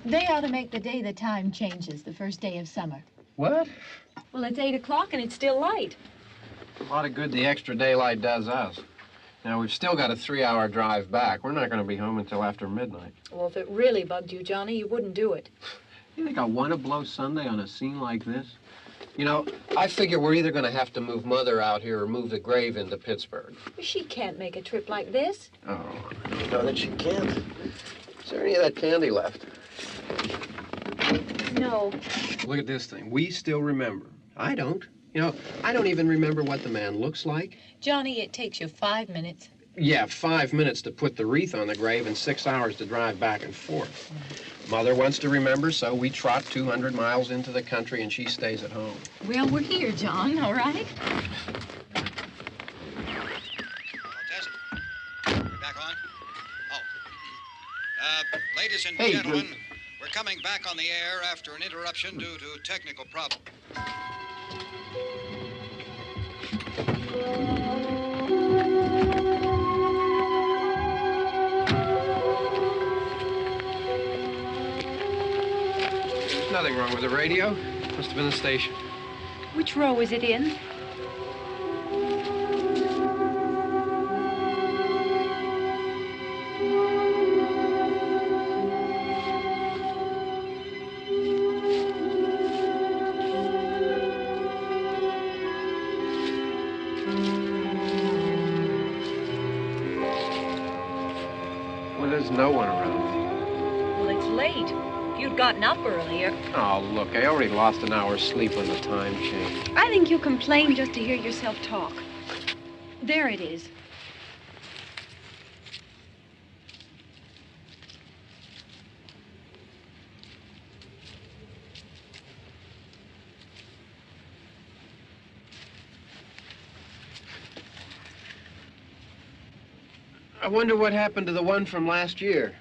They ought to make the day the time changes, the first day of summer. What? Well, it's 8 o'clock and it's still light. A lot of good the extra daylight does us. Now, we've still got a 3-hour drive back. We're not going to be home until after midnight. Well, if it really bugged you, Johnny, you wouldn't do it. You think I want to blow Sunday on a scene like this? You know, I figure we're either going to have to move Mother out here or move the grave into Pittsburgh. She can't make a trip like this. Oh, I know that she can't. Is there any of that candy left? No. Look at this thing. We still remember. I don't. You know, I don't even remember what the man looks like. Johnny, it takes you 5 minutes. Yeah, 5 minutes to put the wreath on the grave and 6 hours to drive back and forth. Mother wants to remember, so we trot 200 miles into the country and she stays at home. Well, we're here, John, all right? Tess, we're back on? Oh. Ladies and gentlemen, we're coming back on the air after an interruption due to technical problem. There's nothing wrong with the radio. Must have been the station. Which row is it in? Well, there's no one around. Well, it's late. If you'd gotten up earlier. Oh, look, I already lost an hour's sleep on the time change. I think you complain just to hear yourself talk. There it is. I wonder what happened to the one from last year.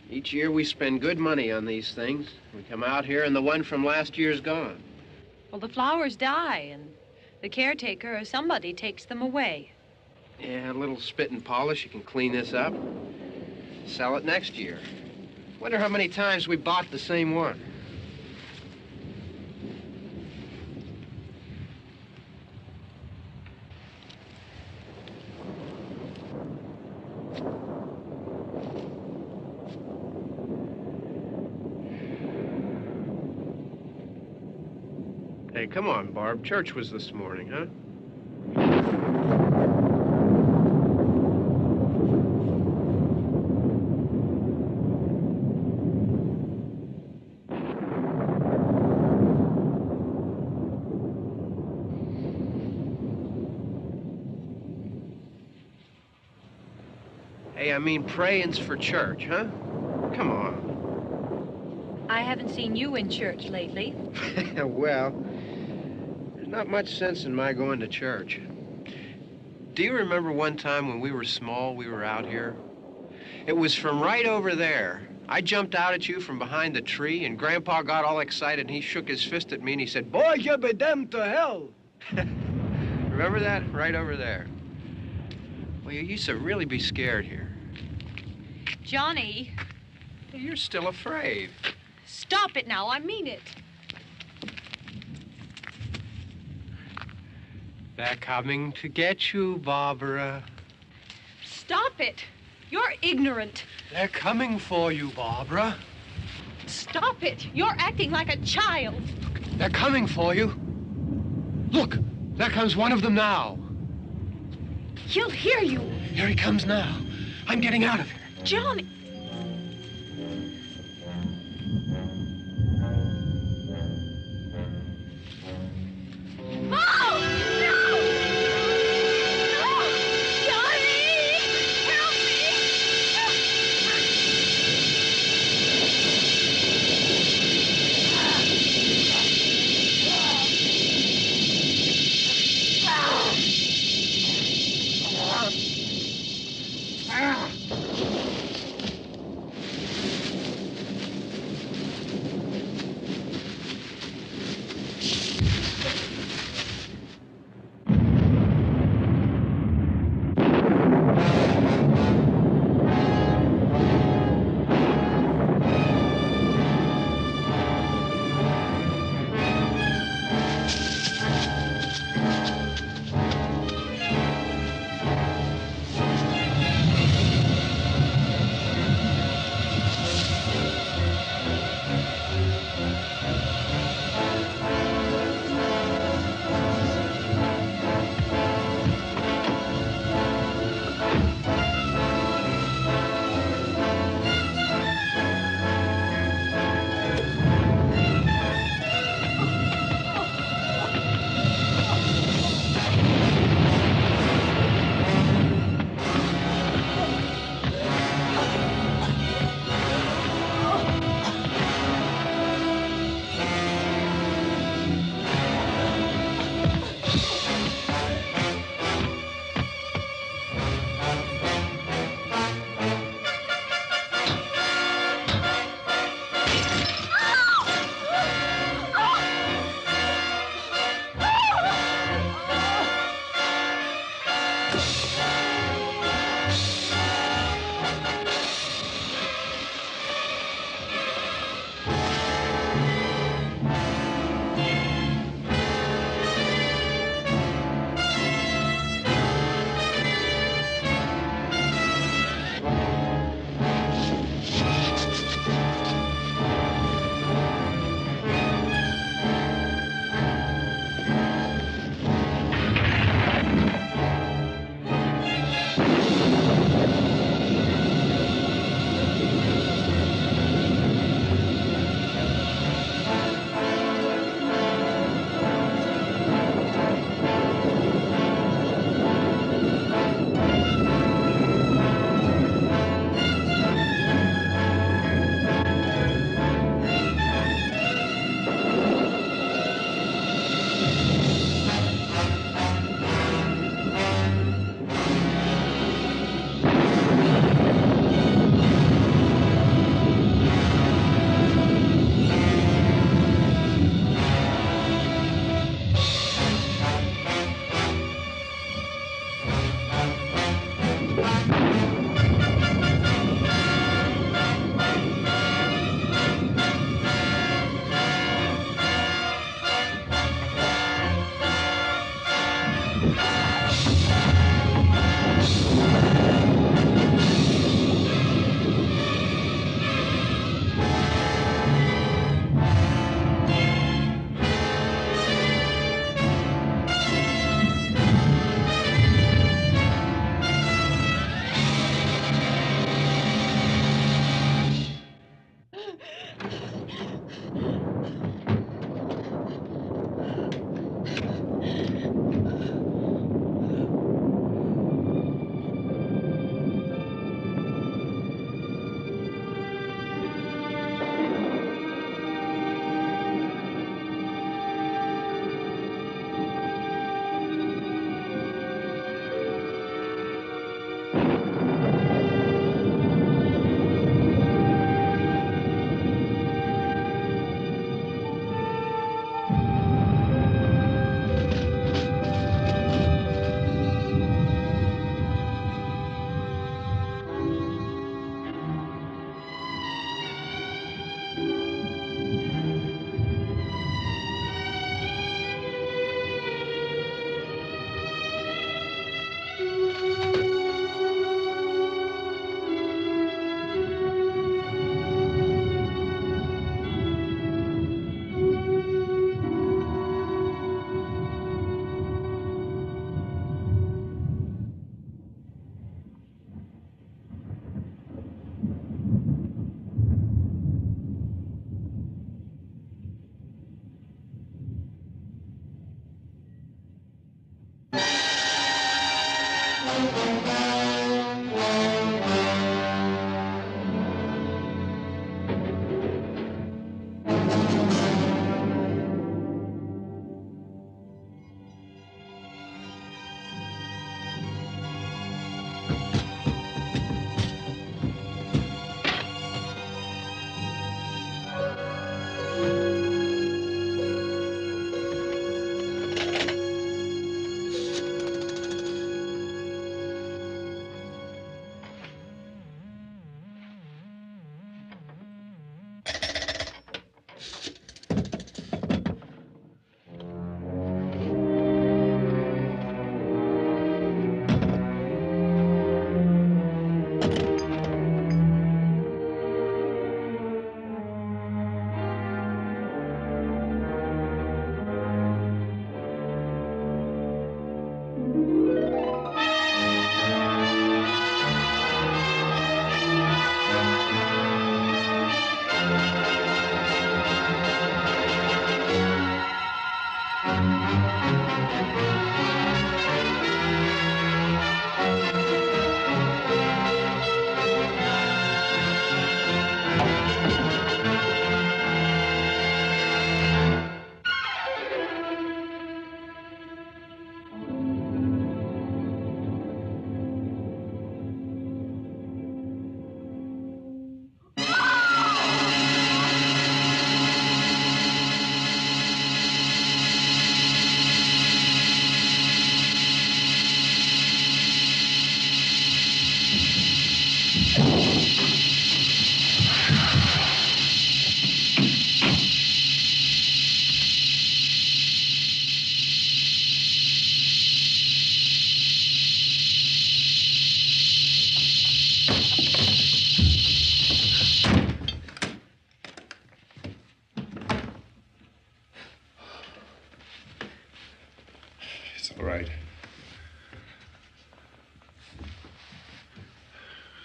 Each year we spend good money on these things. We come out here and the one from last year's gone. Well, the flowers die, and the caretaker or somebody takes them away. Yeah, a little spit and polish. You can clean this up. Sell it next year. Wonder how many times we bought the same one. Hey, come on, Barb. Church was this morning, huh? Hey, I mean praying's for church, huh? Come on. I haven't seen you in church lately. Well, there's not much sense in my going to church. Do you remember one time when we were small, we were out here? It was from right over there. I jumped out at you from behind the tree, and Grandpa got all excited, and he shook his fist at me, and he said, "Boy, you'll be damned to hell." Remember that? Right over there. Well, you used to really be scared here. Johnny. You're still afraid. Stop it now. I mean it. They're coming to get you, Barbara. Stop it. You're ignorant. They're coming for you, Barbara. Stop it. You're acting like a child. They're coming for you. Look, there comes one of them now. He'll hear you. Here he comes now. I'm getting out of here. Johnny. Oh! No! No! Johnny! Help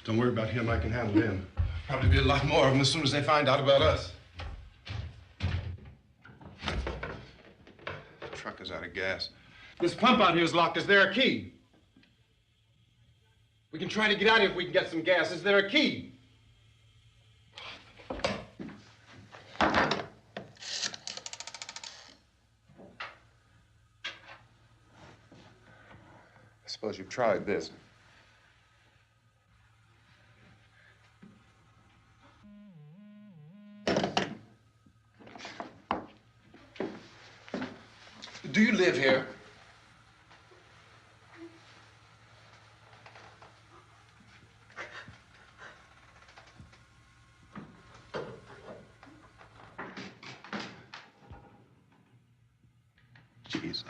Don't worry about him. I can handle him. Probably be a lot more of them as soon as they find out about us. The truck is out of gas. This pump out here is locked. Is there a key? We can try to get out here if we can get some gas. Is there a key? I suppose you've tried this. Do you live here? Jesus.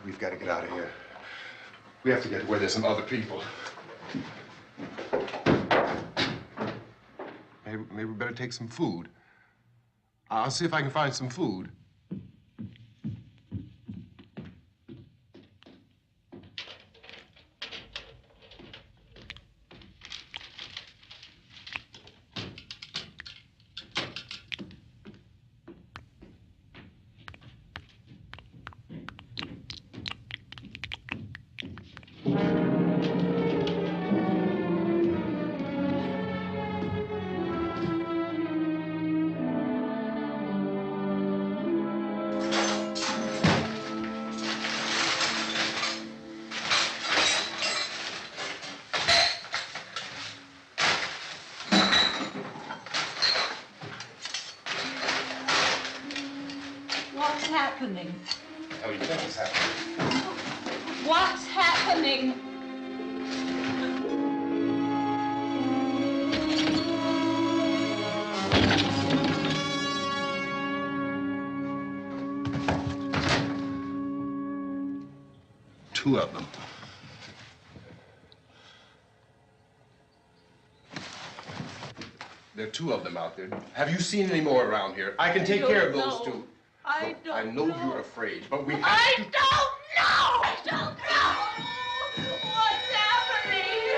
We've got to get out of here. We have to get to where there's some other people. Maybe we better take some food. I'll see if I can find some food. What's happening? How do you think it's happening? What's happening? Two of them. There are two of them out there. Have you seen any more around here? I can take care of those two. I Look, I know you're afraid, but we have I to... don't know! I don't know! What's happening?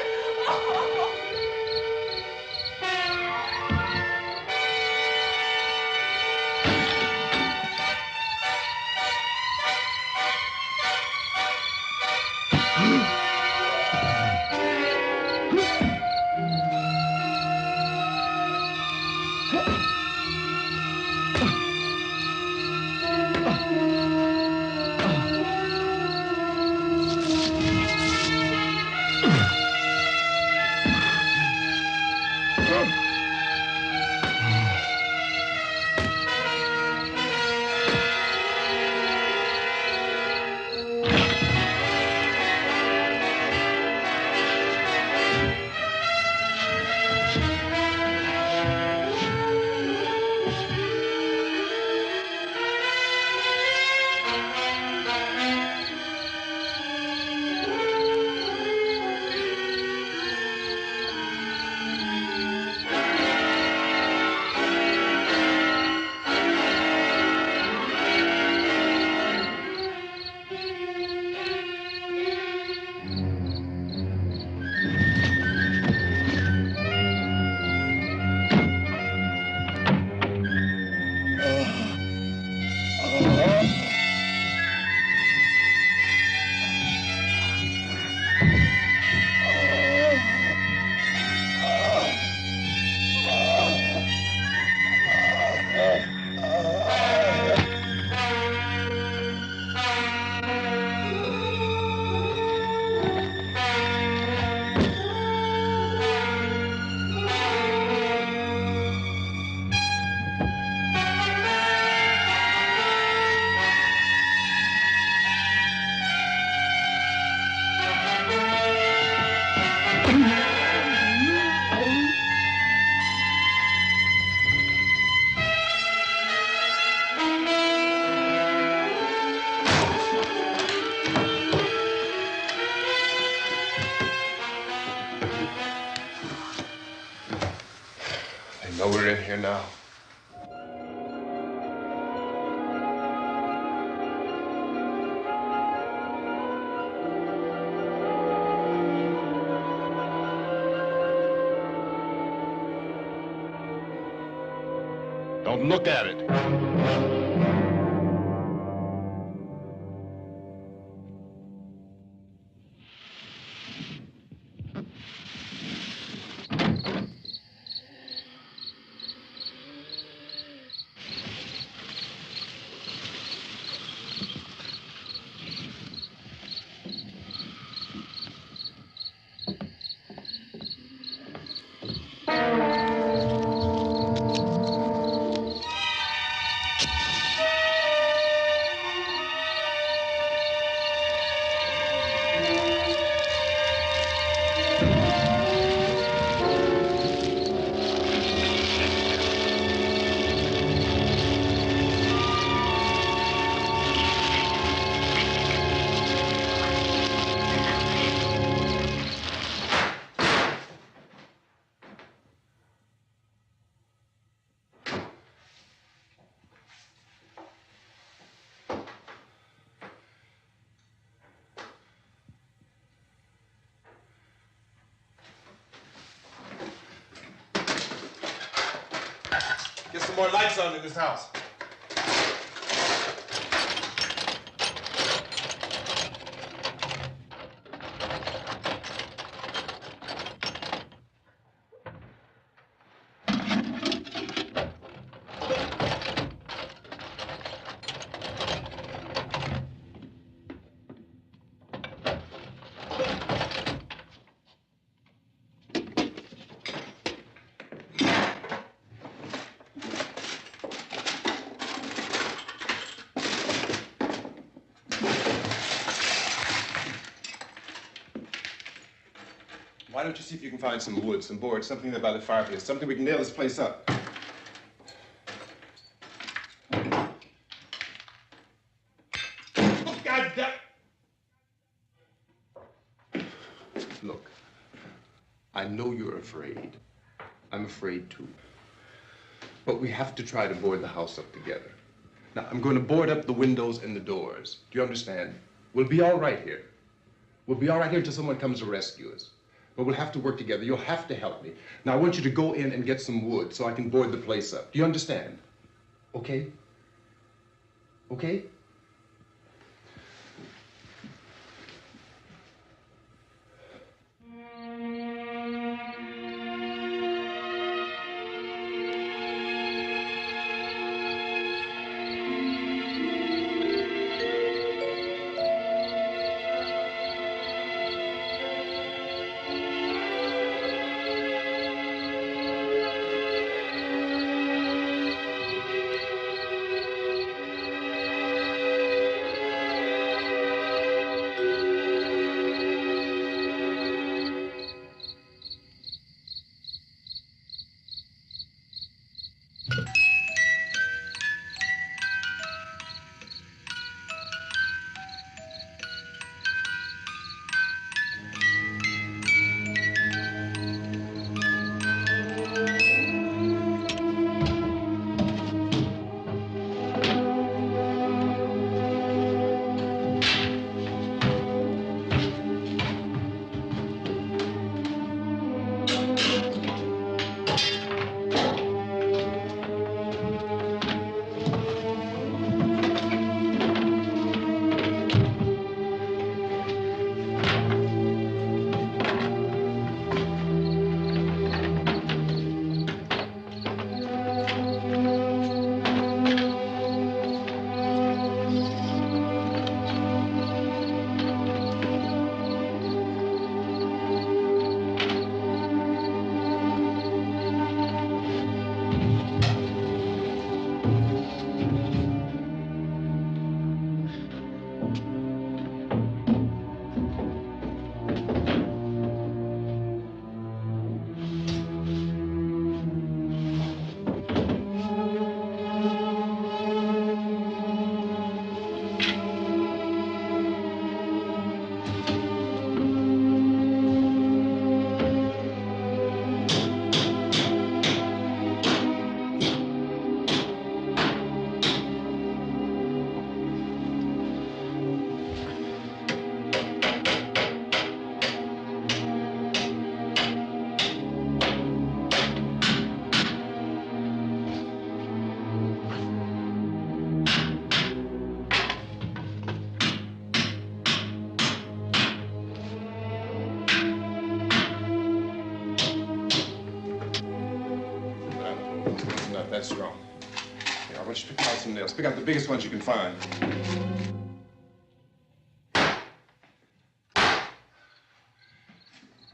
They know we're in here now. Don't look at it. Get some more lights on in this house. Why don't you see if you can find some wood, some board, something about the fireplace, something we can nail this place up. God damn! Look, I know you're afraid. I'm afraid too. But we have to try to board the house up together. Now, I'm going to board up the windows and the doors. Do you understand? We'll be all right here. We'll be all right here until someone comes to rescue us. But we'll have to work together. You'll have to help me. Now, I want you to go in and get some wood so I can board the place up. Do you understand? Okay? Okay? out some nails. Pick out the biggest ones you can find.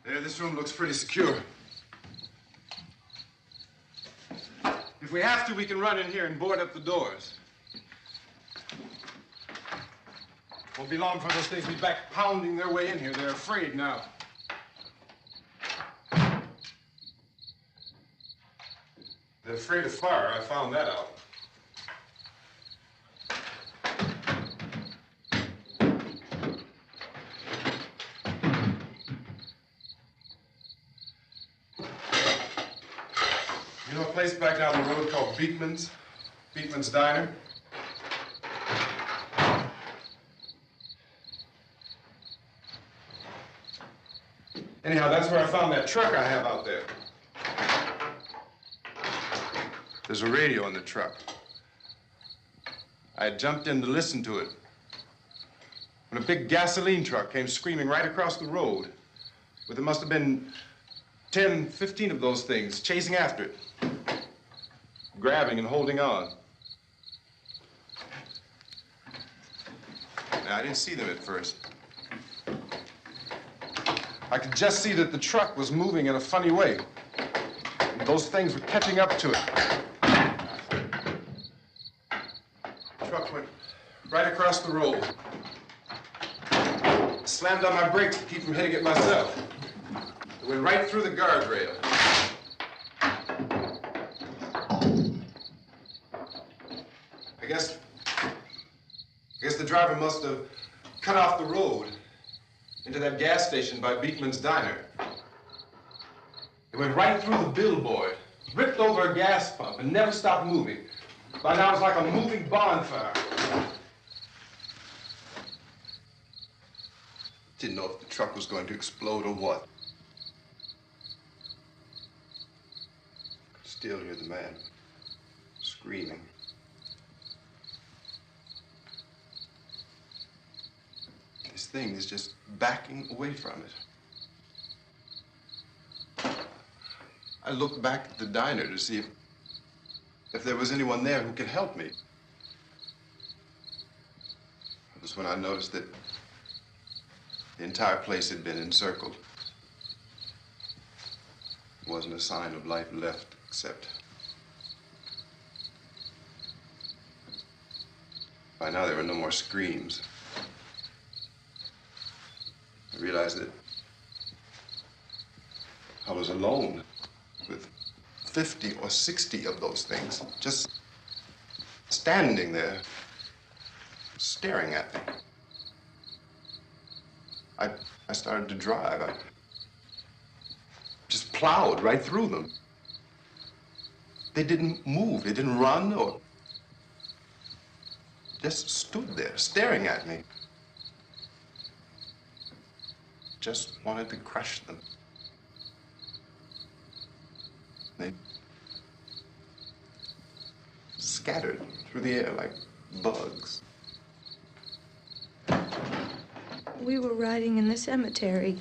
There, this room looks pretty secure. If we have to, we can run in here and board up the doors. Won't be long before those things be back pounding their way in here. They're afraid now. They're afraid of fire. I found that out. You know a place back down the road called Beekman's? Beekman's Diner? Anyhow, that's where I found that truck I have out there. There's a radio in the truck. I jumped in to listen to it when a big gasoline truck came screaming right across the road with, there must have been 10, 15 of those things chasing after it, grabbing and holding on. Now, I didn't see them at first. I could just see that the truck was moving in a funny way. Those things were catching up to it. The truck went right across the road. Slammed on my brakes to keep from hitting it myself. It went right through the guardrail. I guess the driver must have cut off the road into that gas station by Beekman's Diner. It went right through the billboard, ripped over a gas pump, and never stopped moving. By now, it was like a moving bonfire. Didn't know if the truck was going to explode or what. Could still hear the man screaming. This thing is just backing away from it. I looked back at the diner to see if there was anyone there who could help me. It was when I noticed that the entire place had been encircled. There wasn't a sign of life left except by now there were no more screams. I realized that I was alone with 50 or 60 of those things, just standing there, staring at me. I started to drive. I just plowed right through them. They didn't move, they didn't run or just stood there, staring at me. Just wanted to crush them. They scattered through the air like bugs. We were riding in the cemetery,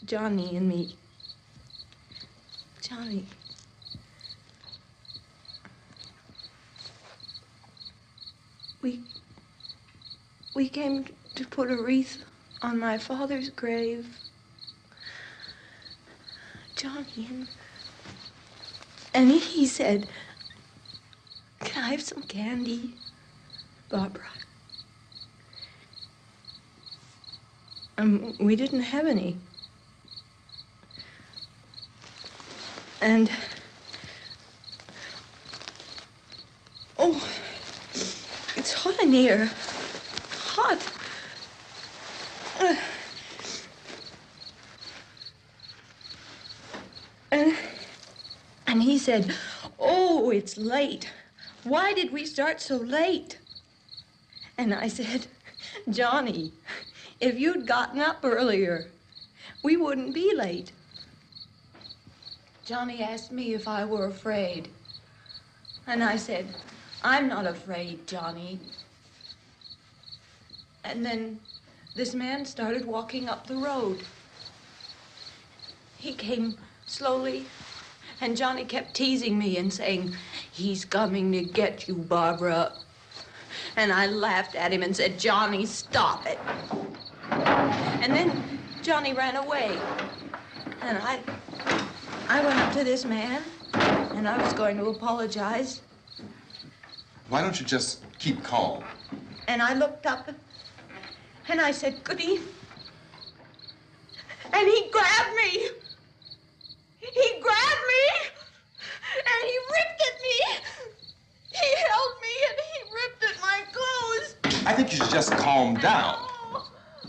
Johnny and me. Johnny. We came to put a wreath on my father's grave. Johnny, and he said, "Can I have some candy, Barbara?" We didn't have any. And, oh, it's hot in here. Hot. And he said, "Oh, it's late. Why did we start so late?" And I said, "Johnny, if you'd gotten up earlier, we wouldn't be late." Johnny asked me if I were afraid. And I said, "I'm not afraid, Johnny." And then this man started walking up the road. He came slowly And Johnny kept teasing me and saying, "He's coming to get you, Barbara." And I laughed at him and said, "Johnny, stop it." And then Johnny ran away. And I went up to this man, and I was going to apologize. Why don't you just keep calm? And I looked up, and I said, "Good evening." And he grabbed me. He grabbed me, and he ripped at me. He held me, and he ripped at my clothes. I think you should just calm down.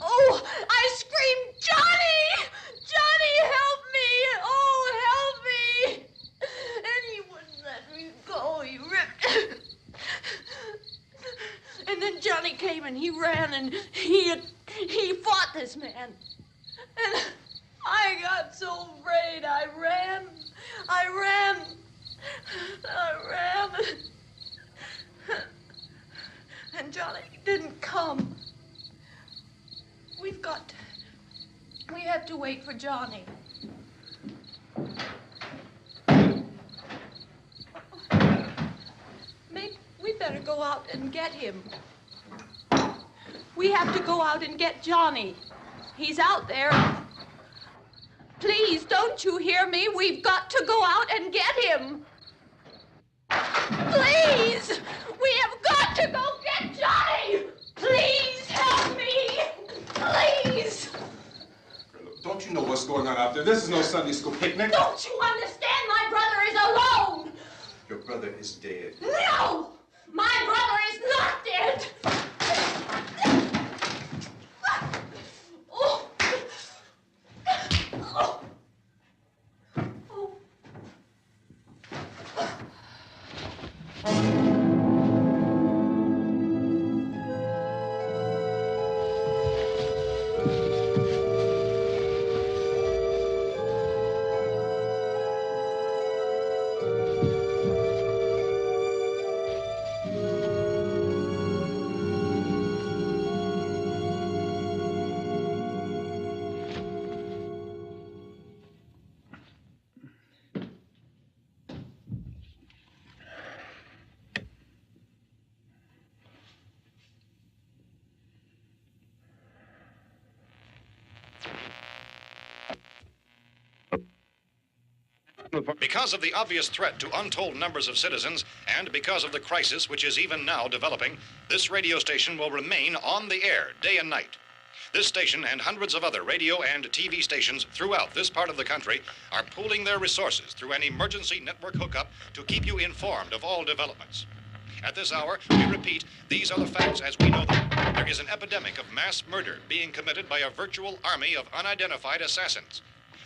Oh, I screamed, "Johnny! Johnny, help me! Oh, help me!" And he wouldn't let me go. He ripped. And then Johnny came and he ran and he fought this man. And I got so afraid. I ran. And Johnny didn't come. We have to wait for Johnny. Maybe we better go out and get him. We have to go out and get Johnny. He's out there. Please, don't you hear me? We've got to go out and get him. Please! We have got to go get Johnny! Please help me! Please! Don't you know what's going on out there? This is no Sunday school picnic. Don't you understand? My brother is alone! Your brother is dead. No! My brother is not dead! Oh. Oh. Because of the obvious threat to untold numbers of citizens, and because of the crisis which is even now developing, this radio station will remain on the air day and night. This station and hundreds of other radio and TV stations throughout this part of the country are pooling their resources through an emergency network hookup to keep you informed of all developments. At this hour, we repeat, these are the facts as we know them. There is an epidemic of mass murder being committed by a virtual army of unidentified assassins.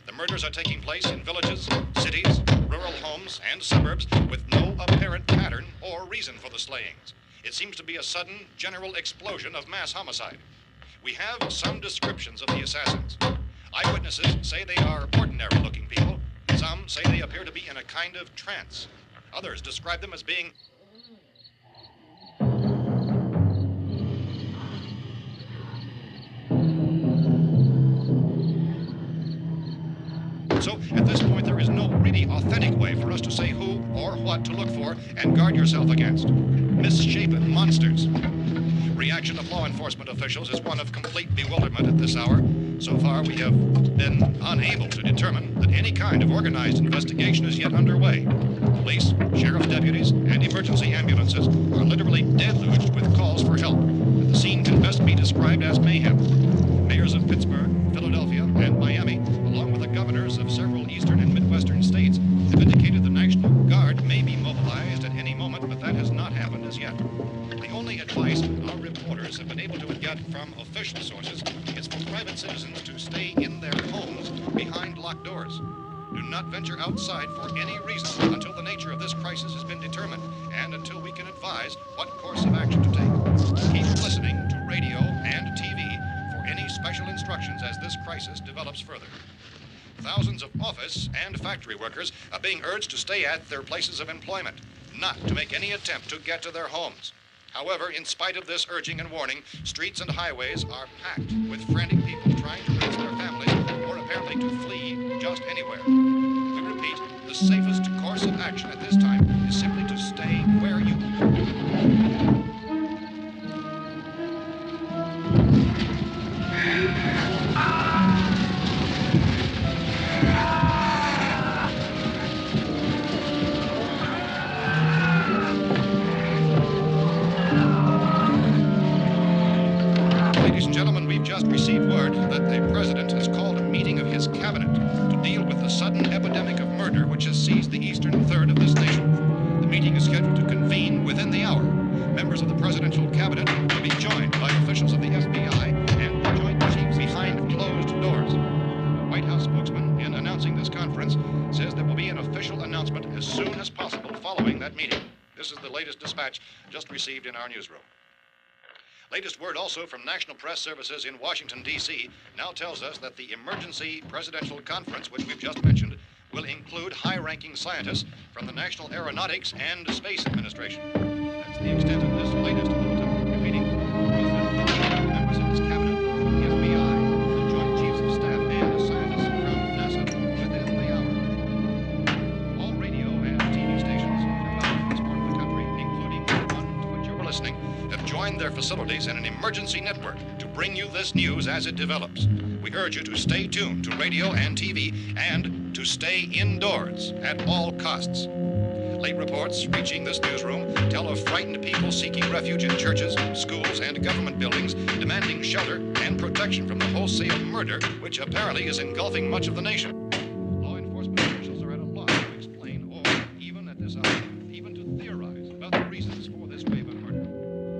The murders are taking place in villages, cities, rural homes, and suburbs with no apparent pattern or reason for the slayings. It seems to be a sudden, general explosion of mass homicide. We have some descriptions of the assassins. Eyewitnesses say they are ordinary-looking people. Some say they appear to be in a kind of trance. Others describe them as being So, at this point, there is no really authentic way for us to say who or what to look for and guard yourself against. Misshapen monsters. Reaction of law enforcement officials is one of complete bewilderment at this hour. So far, we have been unable to determine that any kind of organized investigation is yet underway. Police, sheriff's deputies, and emergency ambulances are literally deluged with calls for help. And the scene can best be described as mayhem. Mayors of Pittsburgh, Philadelphia, and Miami, along with the governors of several eastern and midwestern states, have indicated the National Guard may be mobilized at any moment, but that has not happened as yet. The only advice our reporters have been able to get from official sources is for private citizens to stay in their homes behind locked doors. Do not venture outside for any reason until the nature of this crisis has been determined and until we can advise what course of action to take. Keep listening to radio and TV for any special instructions as this crisis develops further. Thousands of office and factory workers are being urged to stay at their places of employment, not to make any attempt to get to their homes. However, in spite of this urging and warning, streets and highways are packed with frantic people trying to reach their families or apparently to flee just anywhere. We repeat, repeat, the safest course of action at this time is simply to stay where you are. Ladies and gentlemen, we've just received word that the president has called a meeting of his cabinet to deal with the sudden epidemic of murder which has seized the eastern third of this nation. The meeting is scheduled to convene within the hour. Members of the presidential cabinet will be joined by officials of the FBI and the joint chiefs behind closed doors. The White House spokesman, in announcing this conference, says there will be an official announcement as soon as possible following that meeting. This is the latest dispatch just received in our newsroom. Latest word also from National Press Services in Washington, D.C. now tells us that the emergency presidential conference, which we've just mentioned, will include high-ranking scientists from the National Aeronautics and Space Administration. That's the extent of this latest bulletin. Repeating, the President, members of his cabinet, the FBI, the Joint Chiefs of Staff, and scientists from NASA within the hour. All radio and TV stations throughout this part of the country, including the one to which you're listening, have joined their facilities in an emergency network to bring you this news as it develops. We urge you to stay tuned to radio and TV and to stay indoors at all costs. Late reports reaching this newsroom tell of frightened people seeking refuge in churches, schools, and government buildings, demanding shelter and protection from the wholesale murder which apparently is engulfing much of the nation. Law enforcement officials are at a loss to explain or, even at this hour, even to theorize about the reasons for this wave of murder.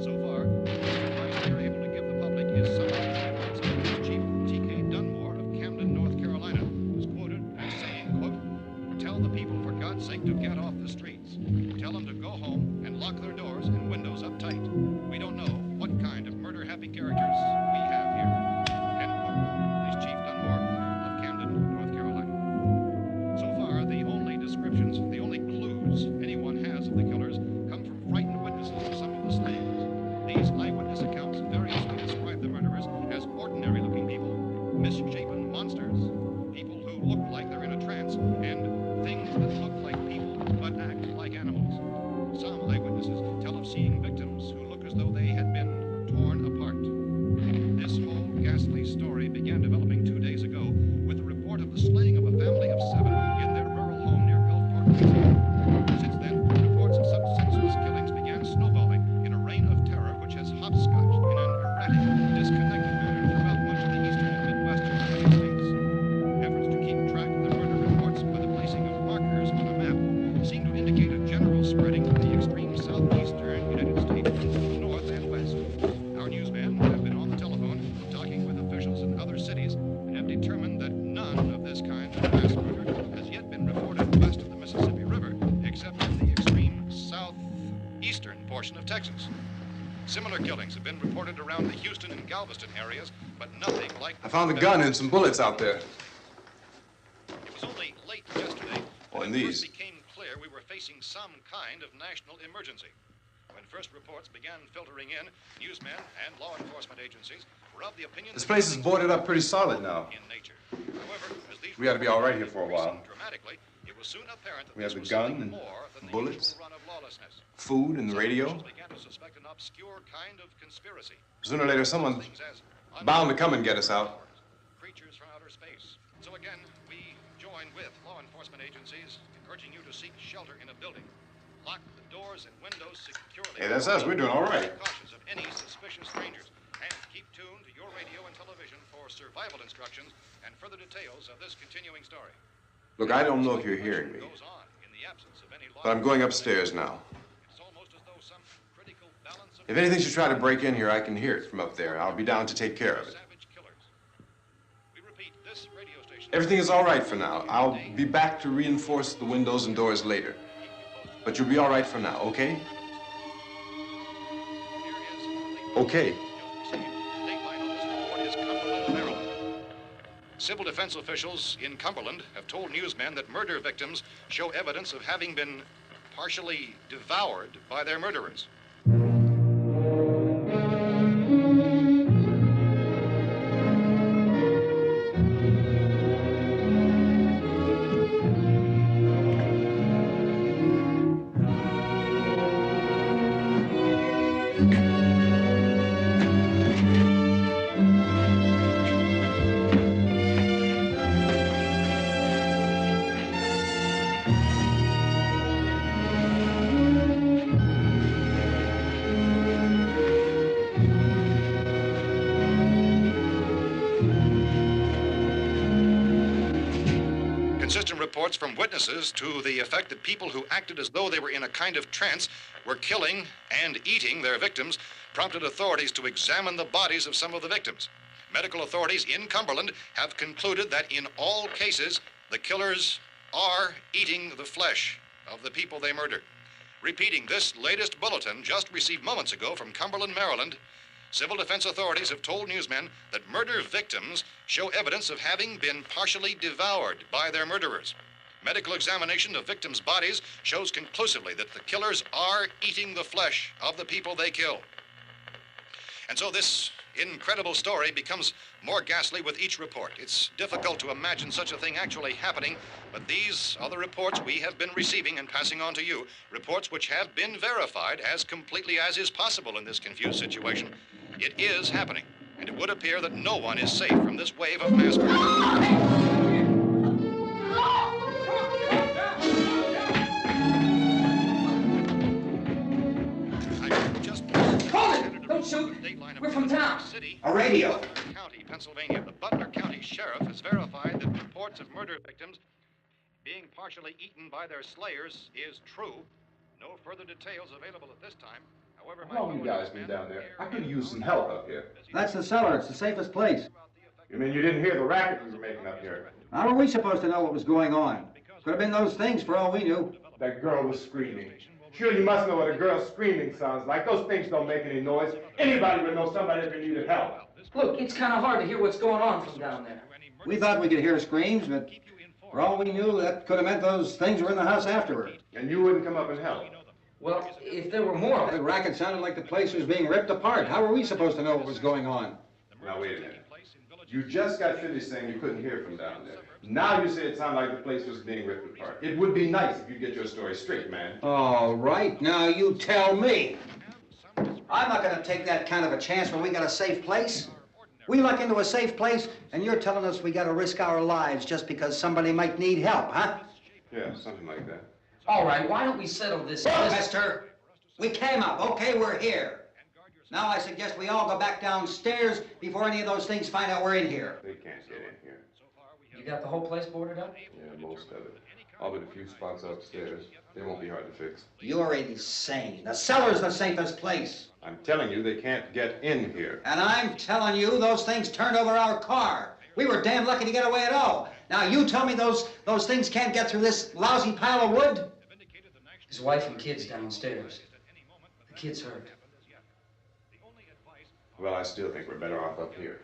So far, the advice they're able to give the public is somewhat Police Chief T.K. Dunmore of Camden, North Carolina, was quoted as saying, quote, "Tell the people for God's sake to get off the streets. Tell them to go home and lock their doors and windows up tight. We don't know what kind of murder-happy characters we have here." End quote. Police Chief Dunmore of Camden, North Carolina. So far, the only descriptions, the only clues anyone has of the killers come from frightened witnesses of some of the slayings. These eyewitness accounts variously describe the murderers as ordinary-looking people, misshapen monsters, people who look like they're in a trance, and things that look like people but act like animals. Some eyewitnesses tell of seeing victims who look as though they had been torn apart. This whole ghastly story began developing 2 days ago with the report of the slaying of a family of 7 in their rural home near Gulfport, Louisiana. Since then, reports of such senseless killings began snowballing in a reign of terror which has hopscotched in an erratic, disconnected manner throughout much of the eastern and midwestern United States. Efforts to keep track of the murder reports by the placing of markers on a map seem to indicate a general spreading of the extreme southeastern United States into the north and west. Our newsmen have been on the telephone talking with officials in other cities and have determined that none of this kind of mass murder has yet been reported west of the Mississippi River, except in the extreme southeastern portion of Texas. Similar killings have been reported around the Houston and Galveston areas, but nothing like... I found a gun and some bullets out there. It was only late yesterday Oh, that and it these. first became clear we were facing some kind of national emergency. When first reports began filtering in, newsmen and law enforcement agencies were of the opinion... This place is boarded up pretty solid now. ...in nature. However, as these We ought to be all right here for a while. increased dramatically, it was soon apparent that We have this the was gun something and more than the bullets. usual run of lawlessness. Food and the Some radio. officials began to suspect an obscure kind of conspiracy. Sooner or later, someone's Things as bound to come and get us out. creatures from outer space. So again, we join with law enforcement agencies in urging you to seek shelter in a building. Lock the doors and windows securely. Hey, that's us. We're doing all right. Be cautious of any suspicious strangers. And keep tuned to your radio and television for survival instructions and further details of this continuing story. Look, I don't know if you're hearing me, Goes on in the absence of any law. but I'm going upstairs now. It's almost as though some critical balance of If anything should try to break in here, I can hear it from up there. I'll be down to take care of it. savage killers. We repeat, this radio station... Everything is all right for now. I'll be back to reinforce the windows and doors later. But you'll be all right for now, okay? Okay. Civil defense officials in Cumberland have told newsmen that murder victims show evidence of having been partially devoured by their murderers. Consistent reports from witnesses to the effect that people who acted as though they were in a kind of trance were killing and eating their victims prompted authorities to examine the bodies of some of the victims. Medical authorities in Cumberland have concluded that in all cases, the killers are eating the flesh of the people they murdered. Repeating this latest bulletin just received moments ago from Cumberland, Maryland, civil defense authorities have told newsmen that murder victims show evidence of having been partially devoured by their murderers. Medical examination of victims' bodies shows conclusively that the killers are eating the flesh of the people they kill. And so this incredible story becomes more ghastly with each report. It's difficult to imagine such a thing actually happening, but these are the reports we have been receiving and passing on to you, reports which have been verified as completely as is possible in this confused situation. It is happening, and it would appear that no one is safe from this wave of mass murder. Don't shoot. We're from town. A radio. County, Pennsylvania. The Butler County Sheriff has verified that reports of murder victims being partially eaten by their slayers is true. No further details available at this time. However, How long you guys been down there? I could use some help up here. That's the cellar. It's the safest place. You mean you didn't hear the racket we were making up here? How were we supposed to know what was going on? Could have been those things for all we knew. That girl was screaming. Sure, you must know what a girl screaming sounds like. Those things don't make any noise. Anybody would know somebody if they needed help. Look, it's kind of hard to hear what's going on from down there. We thought we could hear screams, but for all we knew, that could have meant those things were in the house afterward. And you wouldn't come up and help? Well, if there were more of The it. racket sounded like the place was being ripped apart. How were we supposed to know what was going on? Now, wait a minute. You just got finished saying you couldn't hear from down there. Now you say it sounded like the place was being ripped apart. It would be nice if you get your story straight, man. All right, now you tell me. I'm not going to take that kind of a chance when we got a safe place. We luck into a safe place, and you're telling us we got to risk our lives just because somebody might need help, huh? Yeah, something like that. All right, why don't we settle this? Look, mister, we came up. Okay, we're here. Now I suggest we all go back downstairs before any of those things find out we're in here. They can't get in here. You got the whole place boarded up? Yeah, most of it. All but a few spots upstairs. They won't be hard to fix. You're insane. The cellar's the safest place. I'm telling you, they can't get in here. And I'm telling you, those things turned over our car. We were damn lucky to get away at all. Now you tell me those things can't get through this lousy pile of wood? His wife and kids downstairs. The kid's hurt. Well, I still think we're better off up here.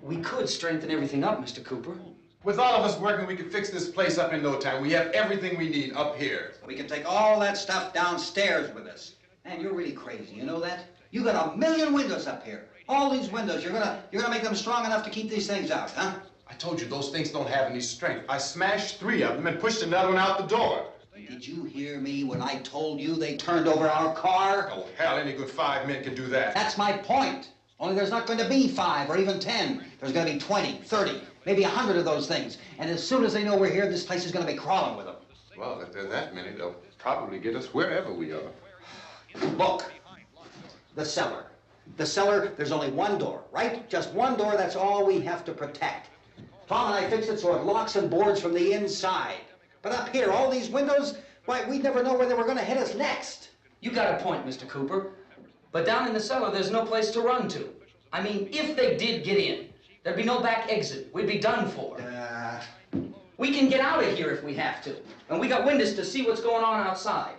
We could strengthen everything up, Mr. Cooper. With all of us working, we could fix this place up in no time. We have everything we need up here. We can take all that stuff downstairs with us. Man, you're really crazy, you know that? You got 1,000,000 windows up here. All these windows, you're gonna make them strong enough to keep these things out, huh? I told you, those things don't have any strength. I smashed 3 of them and pushed another one out the door. Did you hear me when I told you they turned over our car? Oh, hell, any good 5 men can do that. That's my point. Only there's not going to be 5 or even 10. There's going to be 20, 30, maybe 100 of those things. And as soon as they know we're here, this place is going to be crawling with them. Well, if there are that many, they'll probably get us wherever we are. Look, the cellar. The cellar, there's only one door, right? Just one door, that's all we have to protect. Tom and I fixed it so it locks and boards from the inside. But up here, all these windows, why, we'd never know where they were going to hit us next. You got a point, Mr. Cooper. But down in the cellar, there's no place to run to. I mean, if they did get in, there'd be no back exit. We'd be done for. We can get out of here if we have to. And we got windows to see what's going on outside.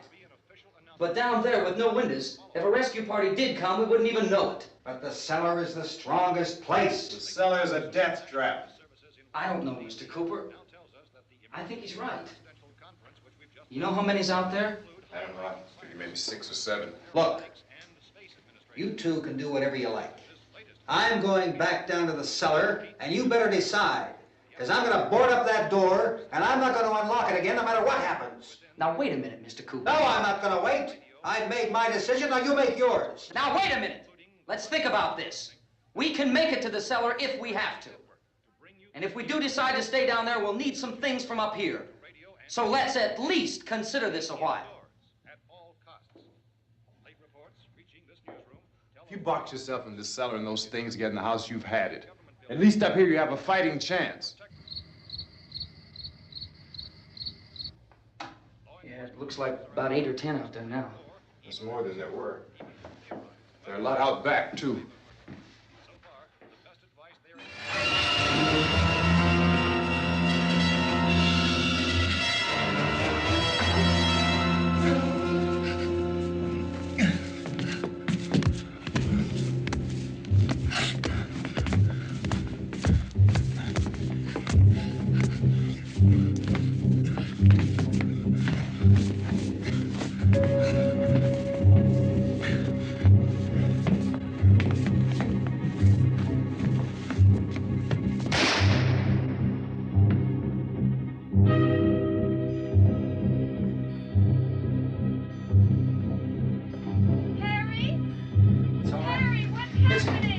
But down there with no windows, if a rescue party did come, we wouldn't even know it. But the cellar is the strongest place. The cellar's a death trap. I don't know, Mr. Cooper. I think he's right. You know how many's out there? I don't know. Maybe 6 or 7. Look, you two can do whatever you like. I'm going back down to the cellar, and you better decide. Because I'm going to board up that door, and I'm not going to unlock it again no matter what happens. Now, wait a minute, Mr. Cooper. No, I'm not going to wait. I made my decision, now you make yours. Now, wait a minute. Let's think about this. We can make it to the cellar if we have to. And if we do decide to stay down there, we'll need some things from up here. So let's at least consider this a while. If you box yourself in the cellar and those things get in the house, you've had it. At least up here you have a fighting chance. Yeah, it looks like about 8 or 10 out there now. That's more than there were. There are a lot out back, too.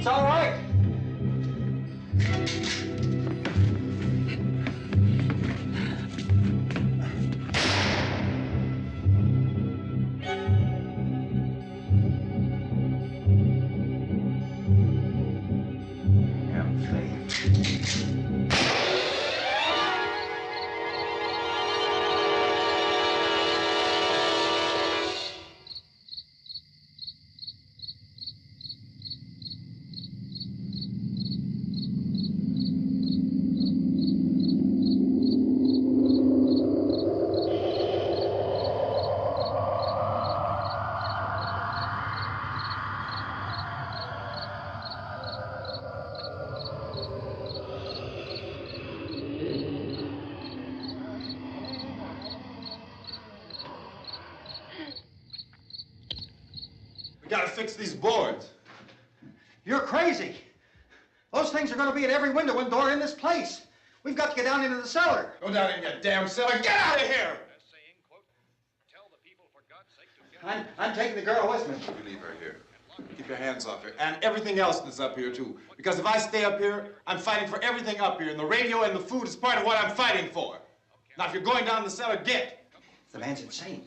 It's all right. We gotta fix these boards. You're crazy. Those things are going to be at every window and door in this place. We've got to get down into the cellar. Go down in your damn cellar. Get out of here! I'm taking the girl with me. You leave her here. Keep your hands off her. And everything else that's up here, too. Because if I stay up here, I'm fighting for everything up here. And the radio and the food is part of what I'm fighting for. Now, if you're going down the cellar, get. The man's insane.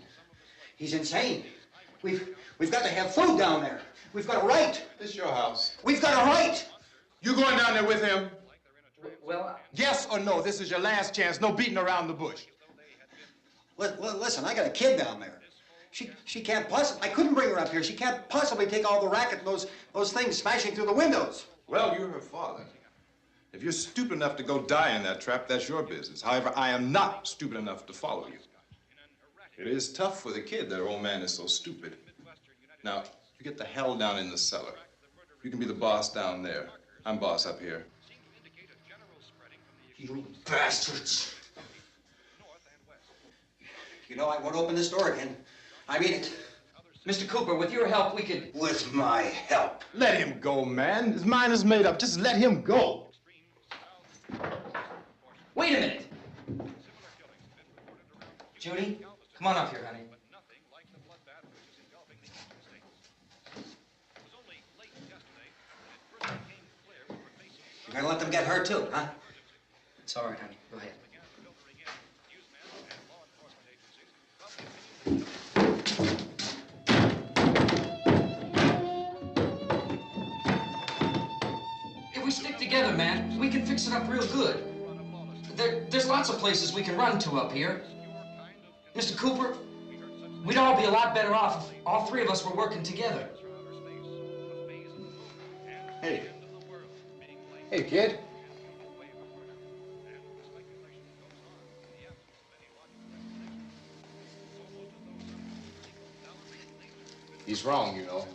He's insane. We've got to have food down there. We've got a right. This is your house. We've got a right. You going down there with him? Well, Yes or no? This is your last chance. No beating around the bush. Listen, I got a kid down there. She can't possibly, I couldn't bring her up here. She can't possibly take all the racket and those things smashing through the windows. Well, you're her father. If you're stupid enough to go die in that trap, that's your business. However, I am not stupid enough to follow you. It is tough for the kid that her old man is so stupid. Now, you get the hell down in the cellar. You can be the boss down there. I'm boss up here. You bastards. You know, I won't open this door again. I mean it. Mr. Cooper, with your help, we could... With my help. Let him go, man. His mind is made up. Just let him go. Wait a minute. Judy, come on up here, honey. You're gonna let them get hurt too, huh? It's all right, honey. Go ahead. If we stick together, man, we can fix it up real good. There's lots of places we can run to up here. Mr. Cooper, we'd all be a lot better off if all three of us were working together. Hey. Hey, kid. He's wrong, you know.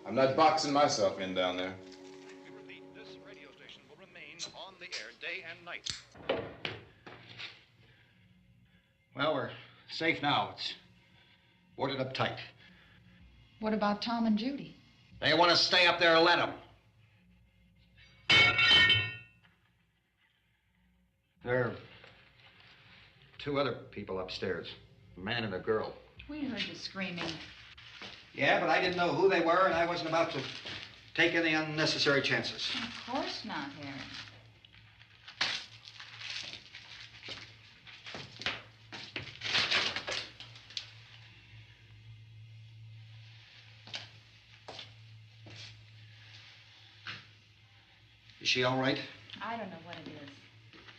I'm not boxing myself in down there. We repeat, this radio station will remain on the air day and night. Well, we're safe now. It's boarded up tight. What about Tom and Judy? They want to stay up there, let them. There are two other people upstairs, a man and a girl. We heard the screaming. Yeah, but I didn't know who they were, and I wasn't about to take any unnecessary chances. Of course not, Harry. Is she all right? I don't know what it is.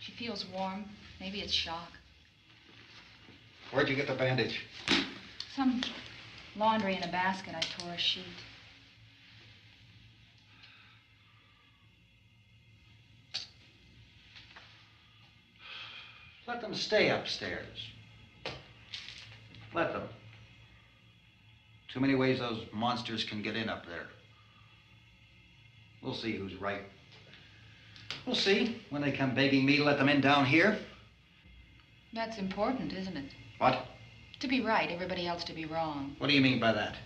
She feels warm. Maybe it's shock. Where'd you get the bandage? Some laundry in a basket. I tore a sheet. Let them stay upstairs. Let them. Too many ways those monsters can get in up there. We'll see who's right. We'll see when they come begging me to let them in down here. That's important, isn't it? What? To be right, everybody else to be wrong. What do you mean by that?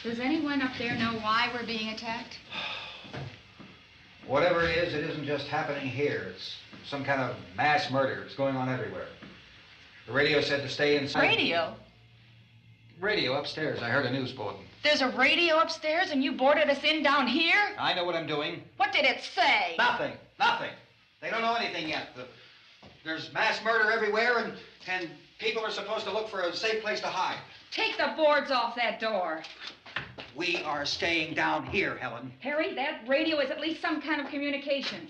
Does anyone up there know why we're being attacked? Whatever it isn't just happening here. It's some kind of mass murder. It's going on everywhere. The radio said to stay inside. Radio? Radio upstairs. I heard a news bulletin. There's a radio upstairs and you boarded us in down here? I know what I'm doing. What did it say? Nothing. Nothing. They don't know anything yet. There's mass murder everywhere, and people are supposed to look for a safe place to hide. Take the boards off that door. We are staying down here, Helen. Harry, that radio is at least some kind of communication.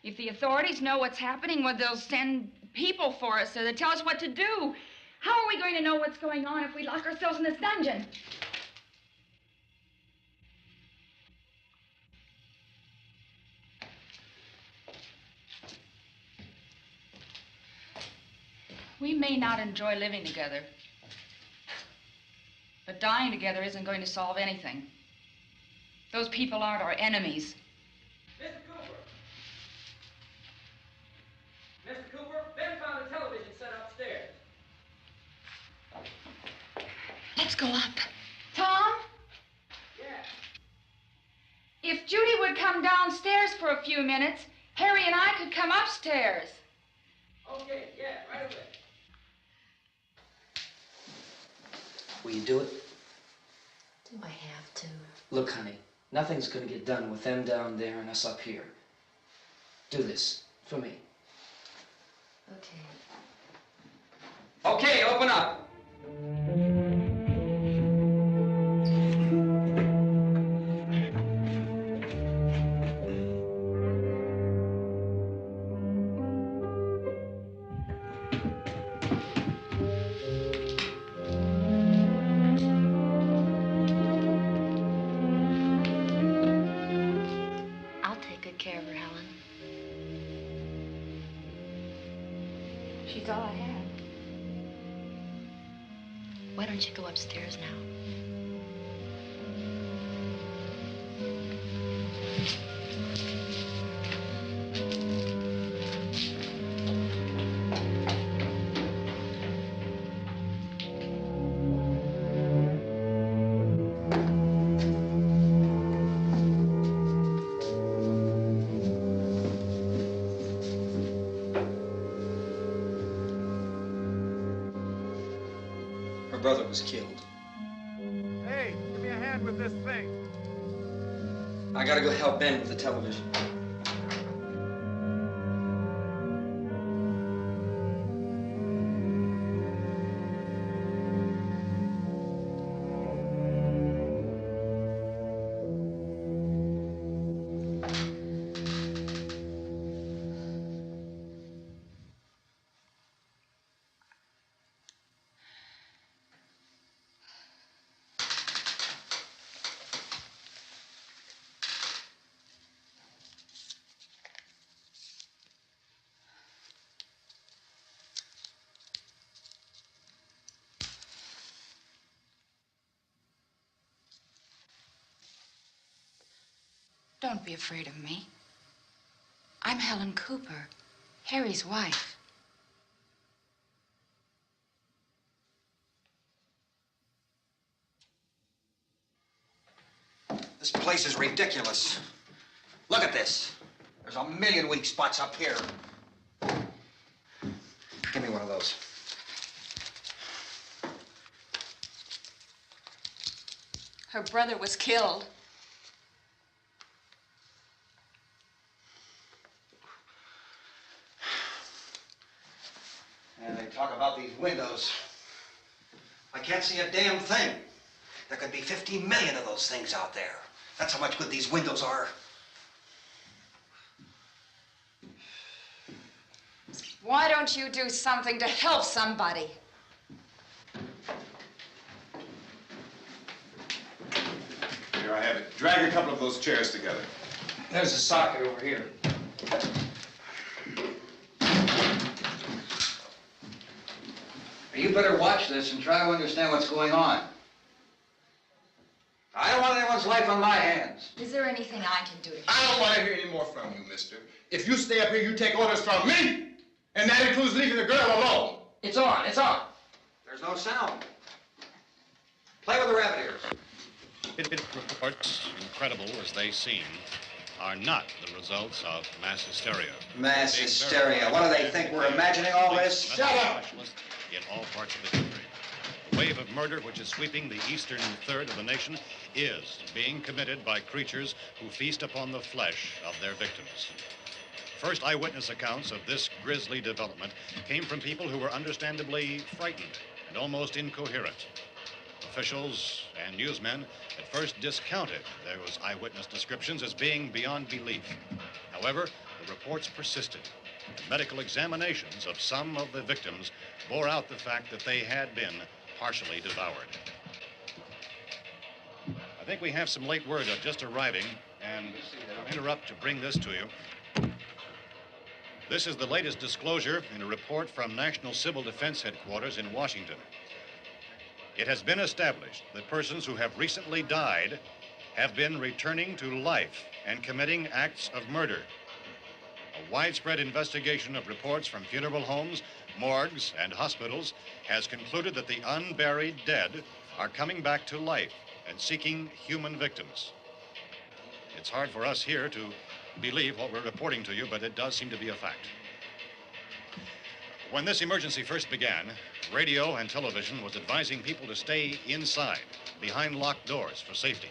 If the authorities know what's happening, well, they'll send people for us so they tell us what to do. How are we going to know what's going on if we lock ourselves in this dungeon? We may not enjoy living together, but dying together isn't going to solve anything. Those people aren't our enemies. Mr. Cooper! Mr. Cooper, Ben found a television set upstairs. Let's go up. Tom? Yeah. If Judy would come downstairs for a few minutes, Harry and I could come upstairs. Okay, yeah, right away. Will you do it? Do I have to? Look, honey, nothing's gonna get done with them down there and us up here. Do this for me. Okay. Okay, open up. I'll take good care of her, Helen. She's all I have. Why don't you go upstairs now? Her brother was killed. Hey, give me a hand with this thing. I gotta go help Ben with the television. Don't be afraid of me. I'm Helen Cooper, Harry's wife. This place is ridiculous. Look at this. There's a million weak spots up here. one of those. Her brother was killed. And they talk about these windows. I can't see a damn thing. There could be 50 million of those things out there. That's how much good these windows are. Why don't you do something to help somebody? Here I have it. Drag a couple of those chairs together. There's a socket over here. You better watch this and try to understand what's going on. I don't want anyone's life on my hands. Is there anything I can do to help? I don't want to hear any more from you, mister. If you stay up here, you take orders from me. And that includes leaving the girl alone. It's on, it's on. There's no sound. Play with the rabbit ears. Reports, incredible as they seem, are not the results of mass hysteria. Mass hysteria. What do they think? We're imagining all this? Shut up! In all parts of the country. The wave of murder which is sweeping the eastern third of the nation is being committed by creatures who feast upon the flesh of their victims. First eyewitness accounts of this grisly development came from people who were understandably frightened and almost incoherent. Officials and newsmen at first discounted those eyewitness descriptions as being beyond belief. However, the reports persisted, and medical examinations of some of the victims bore out the fact that they had been partially devoured. I think we have some late word just arriving, and I'll interrupt to bring this to you. This is the latest disclosure in a report from National Civil Defense Headquarters in Washington. It has been established that persons who have recently died have been returning to life and committing acts of murder. A widespread investigation of reports from funeral homes, morgues, and hospitals has concluded that the unburied dead are coming back to life and seeking human victims. It's hard for us here to believe what we're reporting to you, but it does seem to be a fact. When this emergency first began, radio and television was advising people to stay inside, behind locked doors for safety.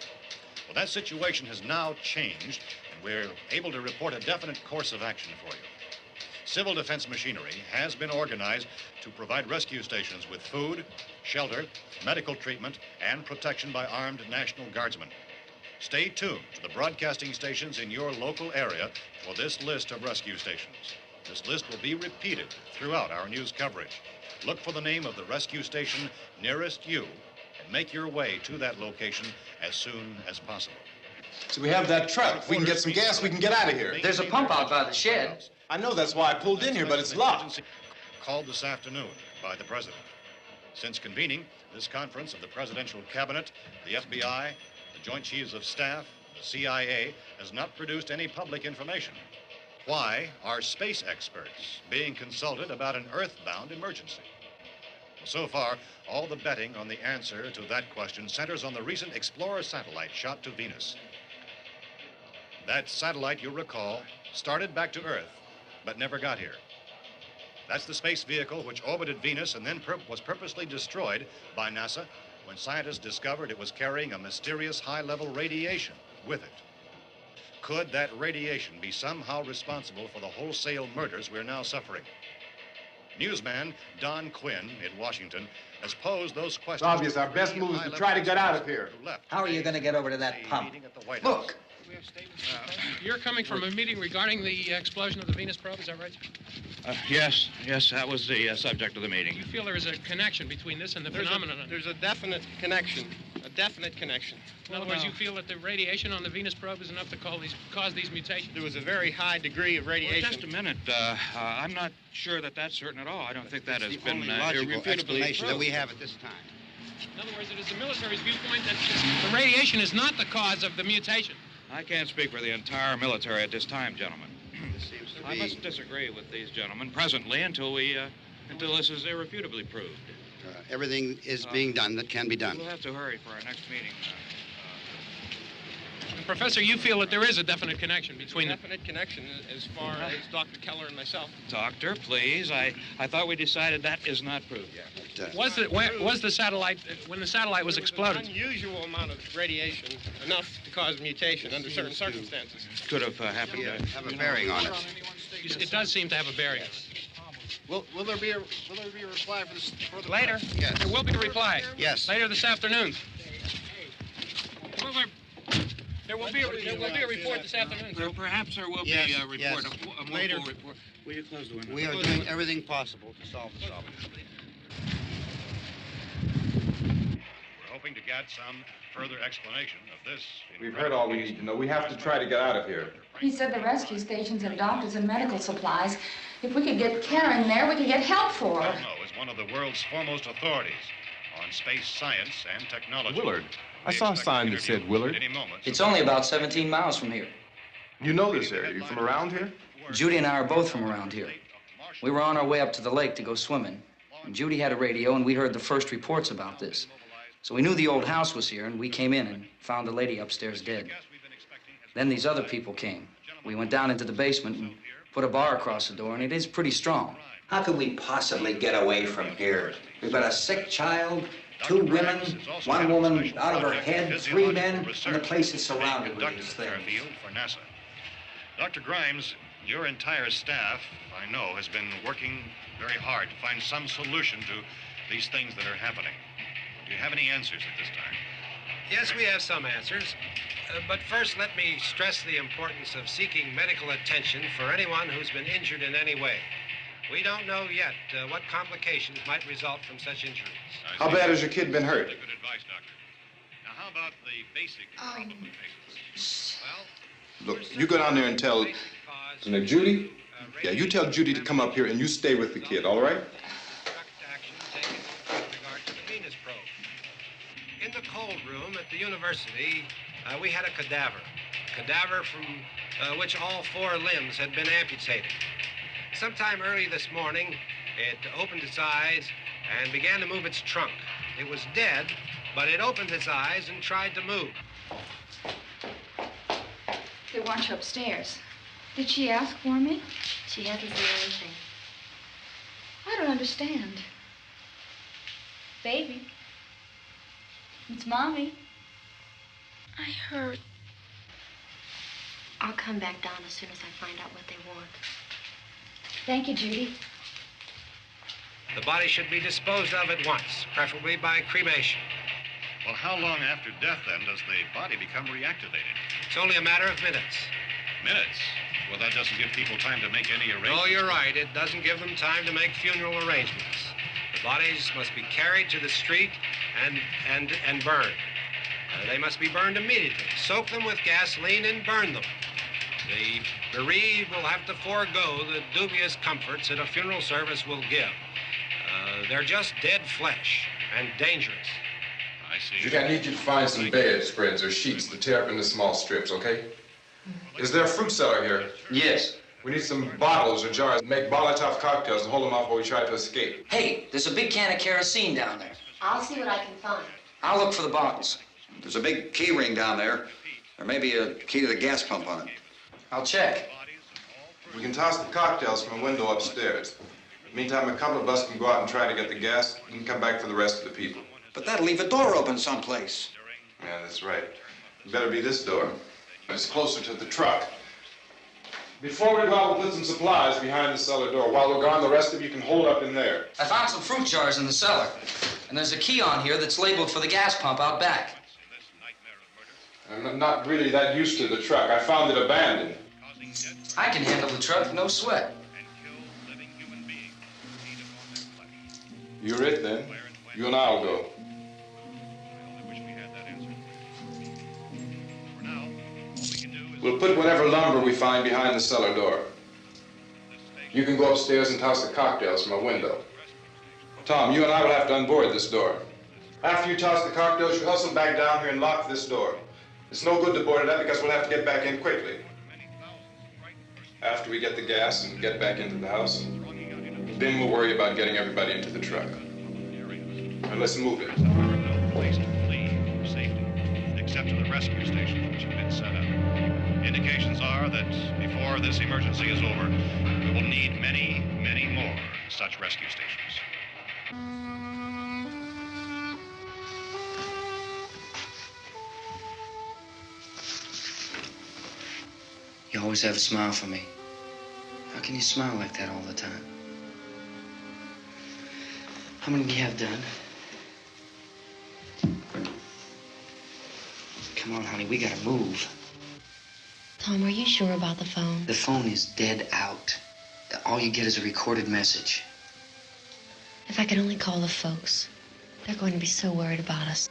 Well, that situation has now changed, and we're able to report a definite course of action for you. Civil defense machinery has been organized to provide rescue stations with food, shelter, medical treatment, and protection by armed National Guardsmen. Stay tuned to the broadcasting stations in your local area for this list of rescue stations. This list will be repeated throughout our news coverage. Look for the name of the rescue station nearest you and make your way to that location as soon as possible. So we have that truck. If we can get some gas, we can get out of here. There's a pump out by the shed. I know, that's why I pulled in here, but it's locked. Called this afternoon by the president. Since convening this conference of the presidential cabinet, the FBI, the Joint Chiefs of Staff, the CIA has not produced any public information. Why are space experts being consulted about an earthbound emergency? So far, all the betting on the answer to that question centers on the recent Explorer satellite shot to Venus. That satellite, you'll recall, started back to Earth, but never got here. That's the space vehicle which orbited Venus and then was purposely destroyed by NASA when scientists discovered it was carrying a mysterious high-level radiation with it. Could that radiation be somehow responsible for the wholesale murders we're now suffering? Newsman Don Quinn in Washington has posed those questions. It's obvious our best move is to try to get out of here. How are you going to get over to that pump? Look. You're coming from a meeting regarding the explosion of the Venus probe, is that right? Yes, that was the subject of the meeting. You feel there is a connection between this and the phenomenon? There's a definite connection. A definite connection. In other words, you feel that the radiation on the Venus probe is enough to cause these mutations? There was a very high degree of radiation. Well, just a minute. I'm not sure that that's certain at all. I don't think that has been only logical irrefutably explanation that proved. we have at this time. In other words, it is the military's viewpoint that the radiation is not the cause of the mutation. I can't speak for the entire military at this time, gentlemen. This seems to I must disagree with these gentlemen presently until this is irrefutably proved. Everything is being done that can be done. We'll have to hurry for our next meeting. Professor, you feel that there is a definite connection between the... Definite connection as far as Dr. Keller and myself. Doctor, please. I thought we decided that is not proved yet. Was the satellite, when the satellite was exploded? An unusual amount of radiation, enough to cause mutation under certain circumstances. Could have happened. Have a bearing on it. It does seem to have a bearing. Will there be a reply for this? Later? Yes. There will be a reply. Yes. Later this afternoon. There will be a report this afternoon. Perhaps there will Yes, be a report. yes. A more Later. full report. Will you close the window? We are doing everything possible to solve the problem. We're hoping to get some further explanation of this. We've heard all we need to know. We have to try to get out of here. He said the rescue stations have doctors and medical supplies. If we could get Karen there, we could get help for her. Cosmo is one of the world's foremost authorities on space science and technology. Willard. I saw a sign that said Willard. It's only about 17 miles from here. You know this area. You from around here? Judy and I are both from around here. We were on our way up to the lake to go swimming. And Judy had a radio, and we heard the first reports about this. So we knew the old house was here, and we came in and found the lady upstairs dead. Then these other people came. We went down into the basement and put a bar across the door, and it is pretty strong. How could we possibly get away from here? We've got a sick child, 2 women, 1 woman out of her head, 3 men, and the place is surrounded with these things. For NASA. Dr. Grimes, your entire staff, I know, has been working very hard to find some solution to these things that are happening. Do you have any answers at this time? Yes, we have some answers. But first, let me stress the importance of seeking medical attention for anyone who's been injured in any way. We don't know yet what complications might result from such injuries. How bad has your kid been hurt? Good advice, Doctor. Now, how about the basic problem of patients? Well, Look, you go down there and tell... Now, Judy? Yeah, you tell Judy to come up here and you stay with the kid, all right? Action taken with regard to the Venus probe. In the cold room at the university, we had a cadaver from which all 4 limbs had been amputated. Sometime early this morning, it opened its eyes and began to move its trunk. It was dead, but it opened its eyes and tried to move. They want you upstairs. Did she ask for me? She hasn't said anything. I don't understand. Baby. It's Mommy. I heard. I'll come back down as soon as I find out what they want. Thank you, Judy. The body should be disposed of at once, preferably by cremation. well, how long after death, then, does the body become reactivated? It's only a matter of minutes. Minutes? Well, that doesn't give people time to make any arrangements. No, you're right. It doesn't give them time to make funeral arrangements. The bodies must be carried to the street and burned. They must be burned immediately. Soak them with gasoline and burn them. The bereaved will have to forego the dubious comforts that a funeral service will give. They're just dead flesh and dangerous. I see. Judy, I need you to find some bedspreads or sheets to tear up into small strips, okay? Is there a fruit cellar here? Yes. We need some bottles or jars to make Molotov cocktails and hold them off while we try to escape. Hey, there's a big can of kerosene down there. I'll see what I can find. I'll look for the bottles. There's a big key ring down there. There may be a key to the gas pump on it. I'll check. We can toss the cocktails from a window upstairs. Meantime, a couple of us can go out and try to get the gas and come back for the rest of the people. But that'll leave a door open someplace. Yeah, that's right. It better be this door. It's closer to the truck. Before we go out, we'll put some supplies behind the cellar door. While we're gone, the rest of you can hold up in there. I found some fruit jars in the cellar. And there's a key on here that's labeled for the gas pump out back. I'm not really that used to the truck. I found it abandoned. I can handle the truck, no sweat. You're it, then. You and I'll go. We'll put whatever lumber we find behind the cellar door. You can go upstairs and toss the cocktails from a window. Tom, you and I will have to unboard this door. After you toss the cocktails, you hustle back down here and lock this door. It's no good to board it up because we'll have to get back in quickly. After we get the gas and get back into the house, then we'll worry about getting everybody into the truck. Now let's move it. Place to flee for safety, except to the rescue stations which have been set up. Indications are that before this emergency is over, we will need many, many more such rescue stations. You always have a smile for me. How can you smile like that all the time? How many do you have done? Come on, honey, we gotta move. Tom, are you sure about the phone? The phone is dead out. All you get is a recorded message. If I could only call the folks. They're going to be so worried about us.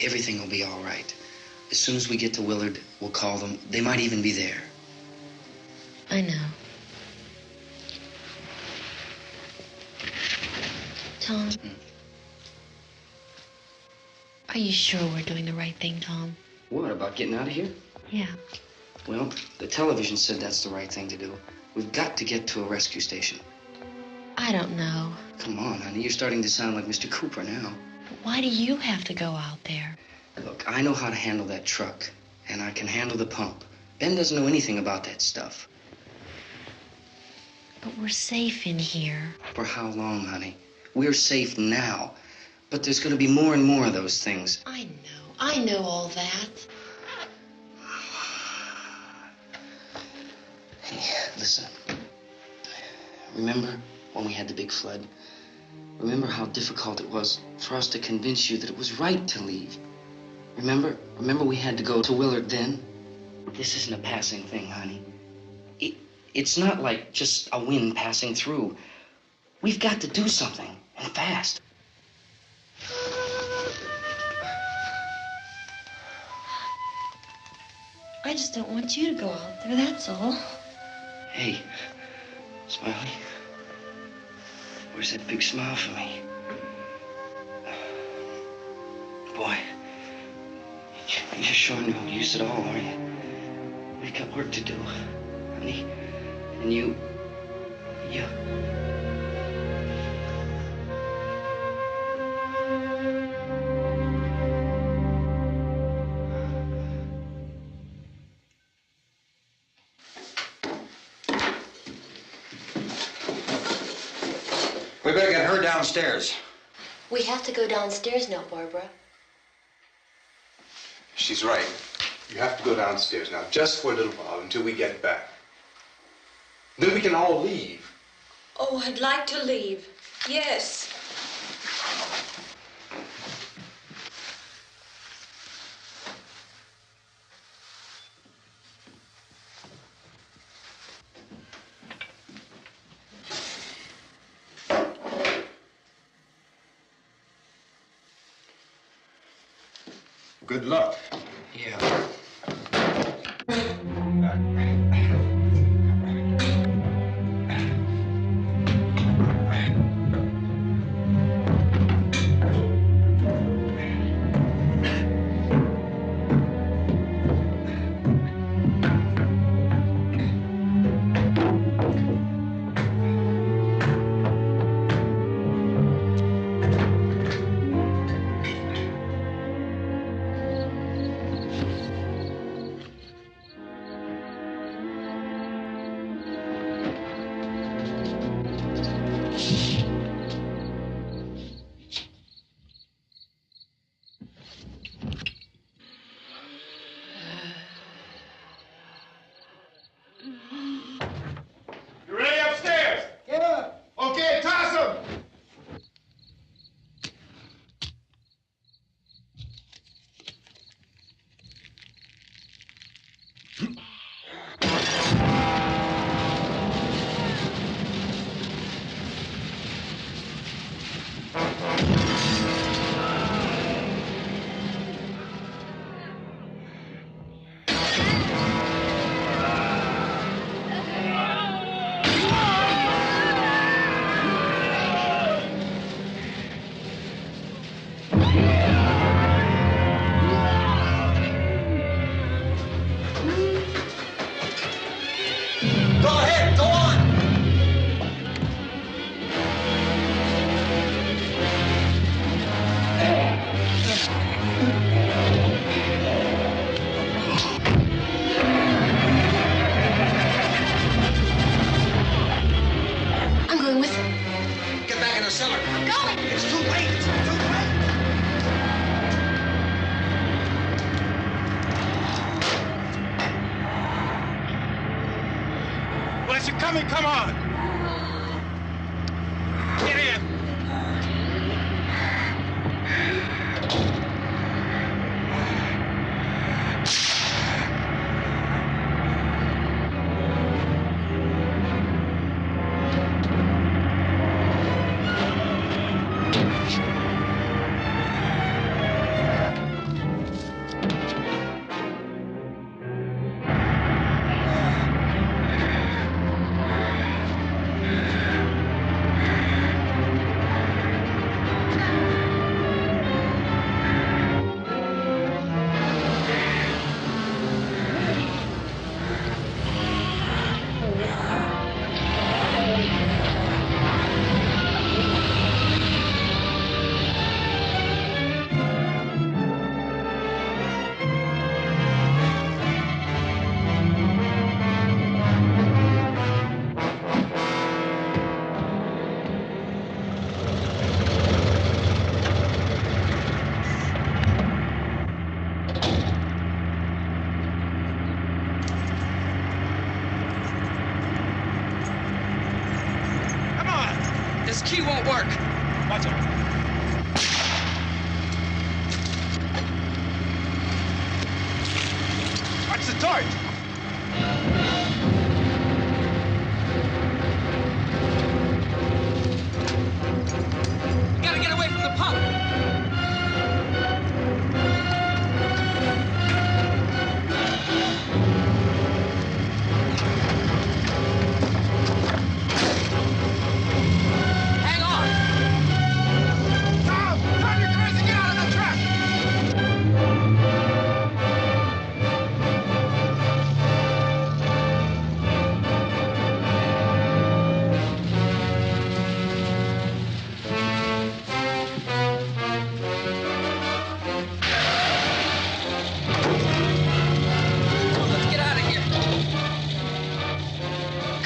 Everything will be all right. As soon as we get to Willard, we'll call them. They might even be there. I know. Tom, are you sure we're doing the right thing, Tom? What, about getting out of here? Yeah. Well, the television said that's the right thing to do. We've got to get to a rescue station. I don't know. Come on, honey, you're starting to sound like Mr. Cooper now. But why do you have to go out there? Look, I know how to handle that truck, and I can handle the pump. Ben doesn't know anything about that stuff. But we're safe in here. For how long, honey? We're safe now. But there's going to be more and more of those things. I know all that. Hey, listen. Remember when we had the big flood? Remember how difficult it was for us to convince you that it was right to leave? Remember we had to go to Willard then? This isn't a passing thing, honey. It's not like just a wind passing through. We've got to do something, and fast. I just don't want you to go out there, that's all. Hey, Smiley, where's that big smile for me? Boy, you're showing no use at all, aren't you? We've got work to do, honey. And you... We better get her downstairs. We have to go downstairs now, Barbara. She's right. You have to go downstairs now, just for a little while, until we get back. Then we can all leave. Oh, I'd like to leave. Yes. Good luck. Yeah. coming, come on! Get in! This key won't work. Watch out. Watch the torch. We gotta get away from the pump.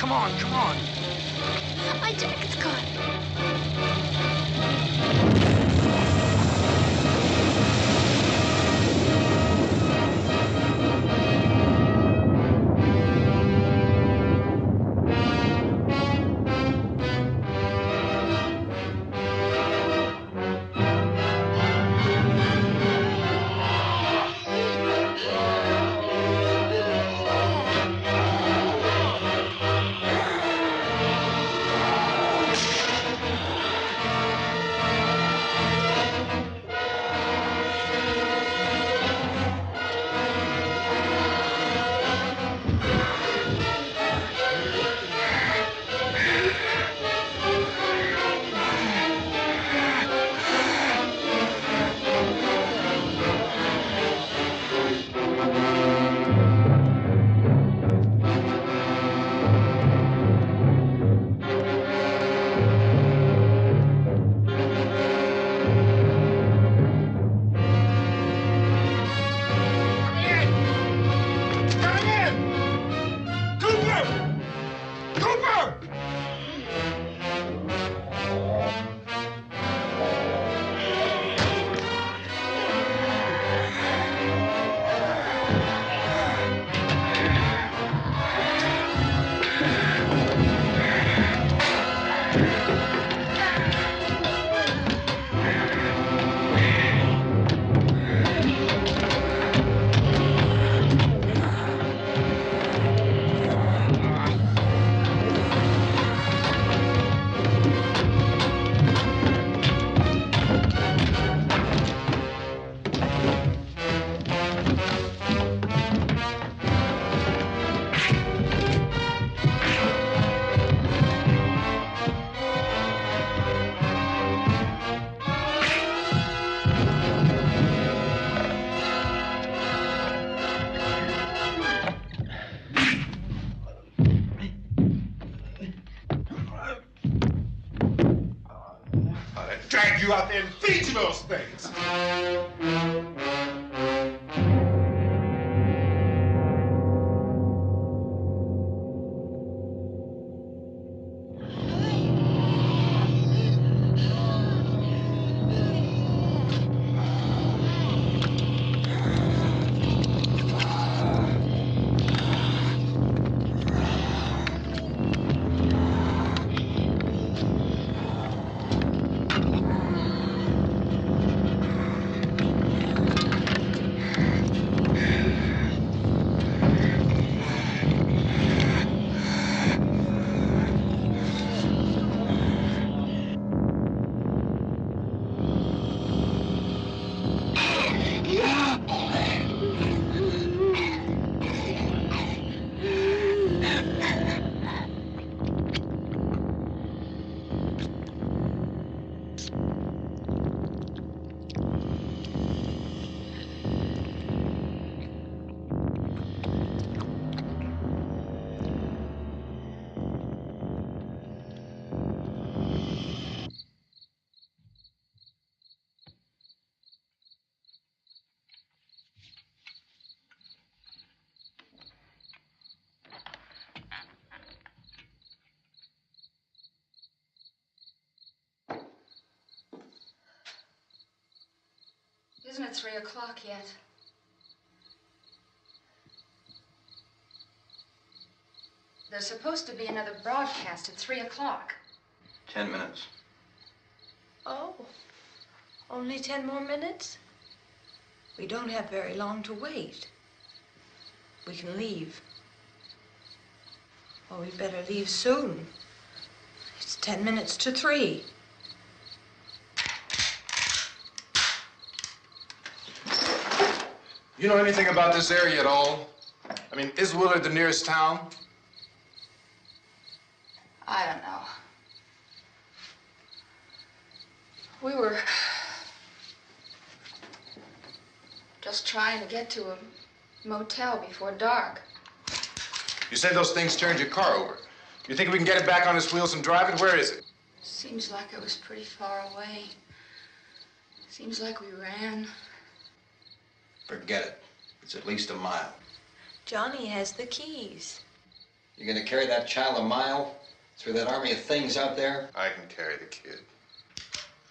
Come on. My jacket's caught. Drag you out there and feed you those things. Isn't it 3 o'clock yet? There's supposed to be another broadcast at 3 o'clock. 10 minutes. Oh, only 10 more minutes? We don't have very long to wait. We can leave. Oh, we better leave soon. It's 10 minutes to 3. You know anything about this area at all? I mean, is Willard the nearest town? I don't know. We were just trying to get to a motel before dark. You say those things turned your car over. You think we can get it back on its wheels and drive it? Where is it? Seems like it was pretty far away. Seems like we ran. Forget it. It's at least a mile. Johnny has the keys. You're gonna carry that child a mile through that army of things out there? I can carry the kid.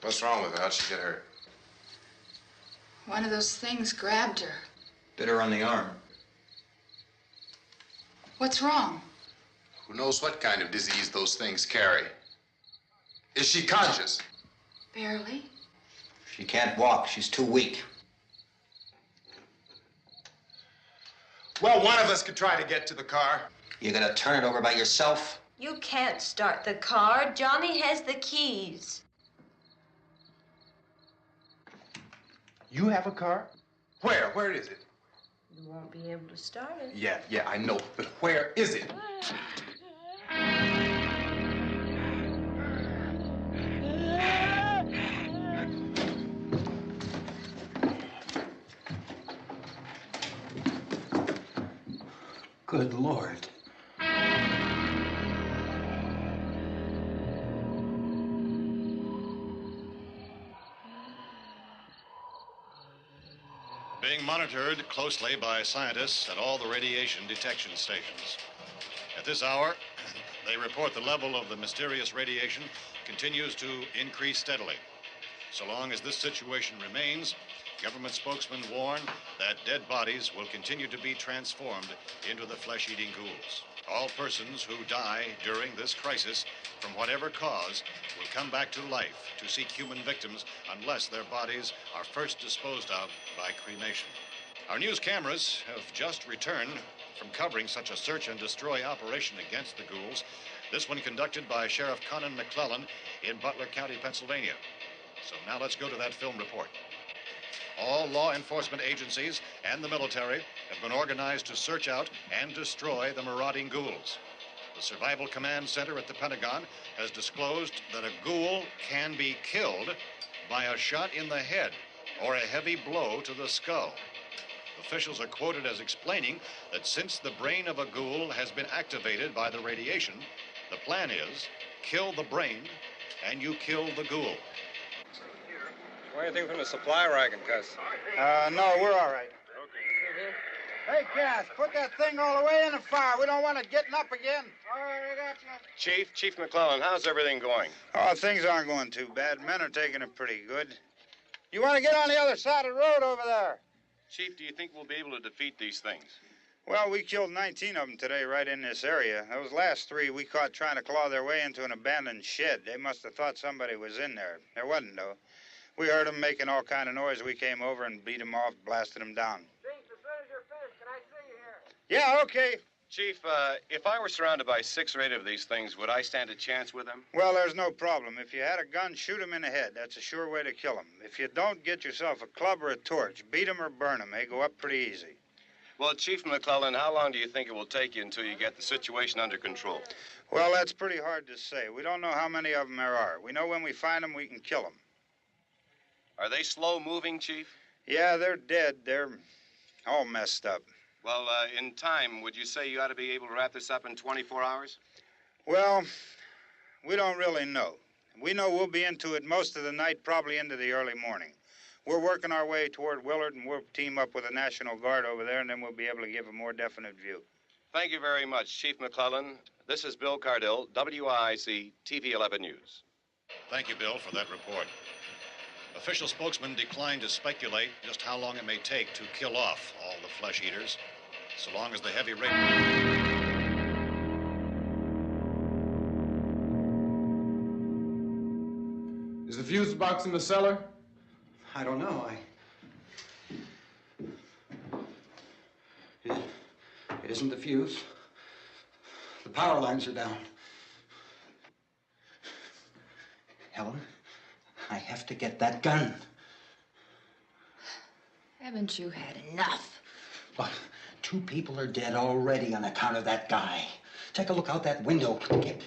What's wrong with her? How'd she get hurt? One of those things grabbed her. Bit her on the arm. What's wrong? Who knows what kind of disease those things carry? Is she conscious? Barely. She can't walk. She's too weak. Well, one of us could try to get to the car. You gonna turn it over by yourself? You can't start the car. Johnny has the keys. You have a car? Where? Where is it? You won't be able to start it. Yeah, I know. But where is it? Good Lord. Being monitored closely by scientists at all the radiation detection stations. At this hour, they report the level of the mysterious radiation continues to increase steadily. So long as this situation remains, government spokesmen warn that dead bodies will continue to be transformed into the flesh-eating ghouls. All persons who die during this crisis, from whatever cause, will come back to life to seek human victims unless their bodies are first disposed of by cremation. Our news cameras have just returned from covering such a search and destroy operation against the ghouls, this one conducted by Sheriff Conan McClellan in Butler County, Pennsylvania. So now let's go to that film report. All law enforcement agencies and the military have been organized to search out and destroy the marauding ghouls. The Survival Command Center at the Pentagon has disclosed that a ghoul can be killed by a shot in the head or a heavy blow to the skull. Officials are quoted as explaining that since the brain of a ghoul has been activated by the radiation, the plan is kill the brain and you kill the ghoul. Anything from the supply wagon, Cuss? No, we're all right. Hey, Cass, put that thing all the way in the fire. We don't want it getting up again. All right, I got you. Chief McClellan, how's everything going? Oh, things aren't going too bad. Men are taking it pretty good. You want to get on the other side of the road over there? Chief, do you think we'll be able to defeat these things? Well, we killed 19 of them today right in this area. Those last 3 we caught trying to claw their way into an abandoned shed. They must have thought somebody was in there. There wasn't, though. We heard them making all kind of noise. We came over and beat them off, blasted them down. Chief, as soon as you're finished, can I see you here? Yeah, okay. Chief, if I were surrounded by 6 or 8 of these things, would I stand a chance with them? Well, there's no problem. If you had a gun, shoot them in the head. That's a sure way to kill them. If you don't, get yourself a club or a torch. Beat them or burn them. They go up pretty easy. Well, Chief McClellan, how long do you think it will take you until you get the situation under control? Well, that's pretty hard to say. We don't know how many of them there are. We know when we find them, we can kill them. Are they slow-moving, Chief? Yeah, they're dead. They're all messed up. Well, in time, would you say you ought to be able to wrap this up in 24 hours? Well, we don't really know. We know we'll be into it most of the night, probably into the early morning. We're working our way toward Willard, and we'll team up with the National Guard over there, and then we'll be able to give a more definite view. Thank you very much, Chief McClellan. This is Bill Cardill, WIC TV 11 News. Thank you, Bill, for that report. Official spokesman declined to speculate just how long it may take to kill off all the flesh eaters, so long as the heavy rain... Is the fuse box in the cellar? I don't know. It isn't the fuse. The power lines are down. Helen, I have to get that gun. Haven't you had enough? But 2 people are dead already on account of that guy. Take a look out that window. Get...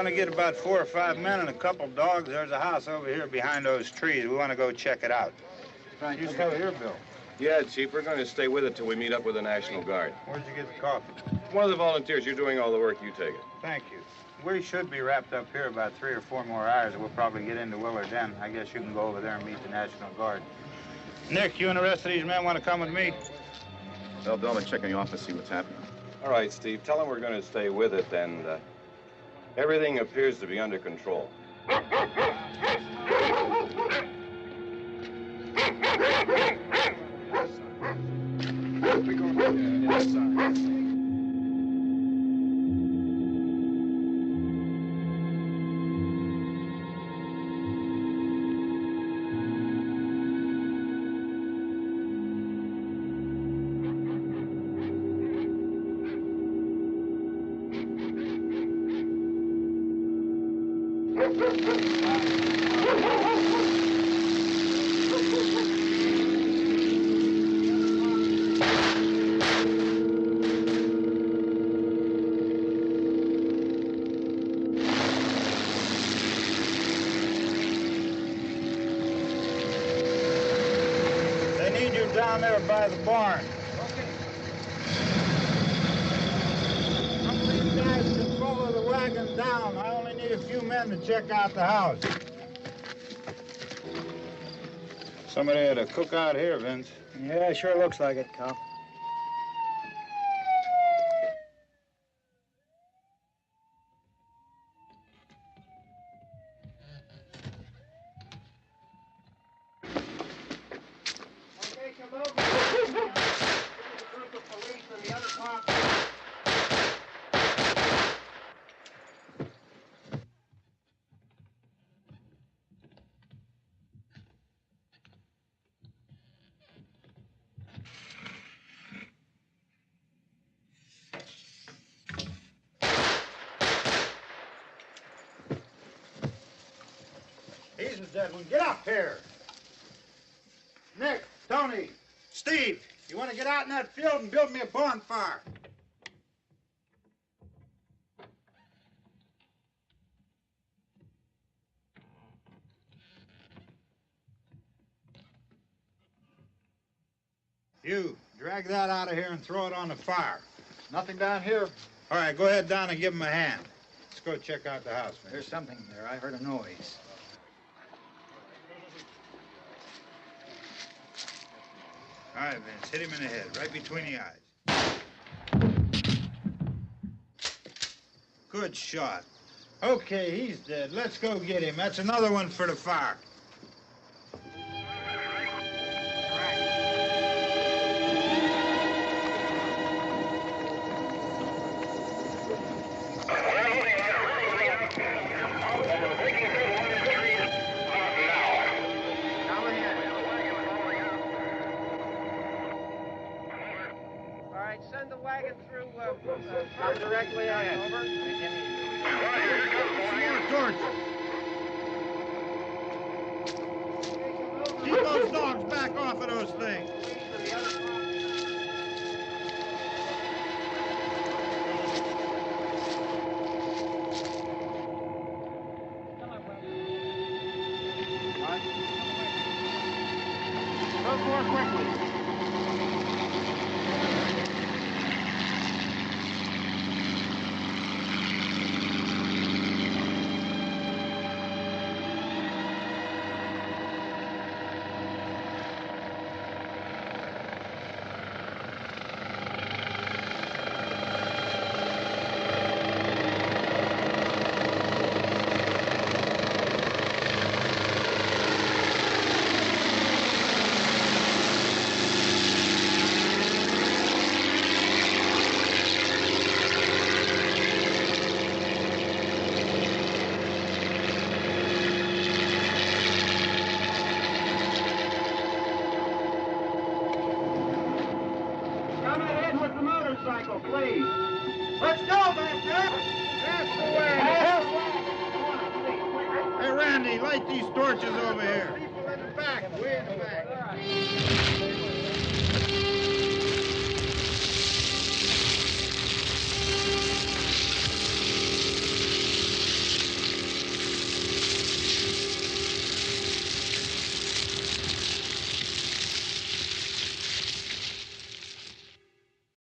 want to get about 4 or 5 men and a couple dogs. There's a house over here behind those trees. We want to go check it out. Frank, You still here, Bill? Yeah, Chief, we're going to stay with it till we meet up with the National Guard. Where'd you get the coffee? One of the volunteers, you're doing all the work, you take it. Thank you. We should be wrapped up here about 3 or 4 more hours. We'll probably get into Willard then. I guess you can go over there and meet the National Guard. Nick, you and the rest of these men want to come with me? Well, Bill, I'm checking the office, see what's happening. All right, Steve, tell them we're going to stay with it, and everything appears to be under control. Down there by the barn. Some of these guys can follow the wagon down. I only need a few men to check out the house. Somebody had a cookout here, Vince. Yeah, sure looks like it, Cop. He's the dead one. Get up here. Nick, Tony, Steve, you want to get out in that field and build me a bonfire? You, drag that out of here and throw it on the fire. Nothing down here. All right, go ahead down and give him a hand. Let's go check out the house, man. There's something there. I heard a noise. All right, Vince, hit him in the head, right between the eyes. Good shot. Okay, he's dead. Let's go get him. That's another one for the fire. Send the wagon through directly ahead. Over. More torches. Keep those dogs back off of those things. Go more quickly. Please. Let's go, back there. That's the way. Hey, Randy, light these torches over here. People in the back, way in the back.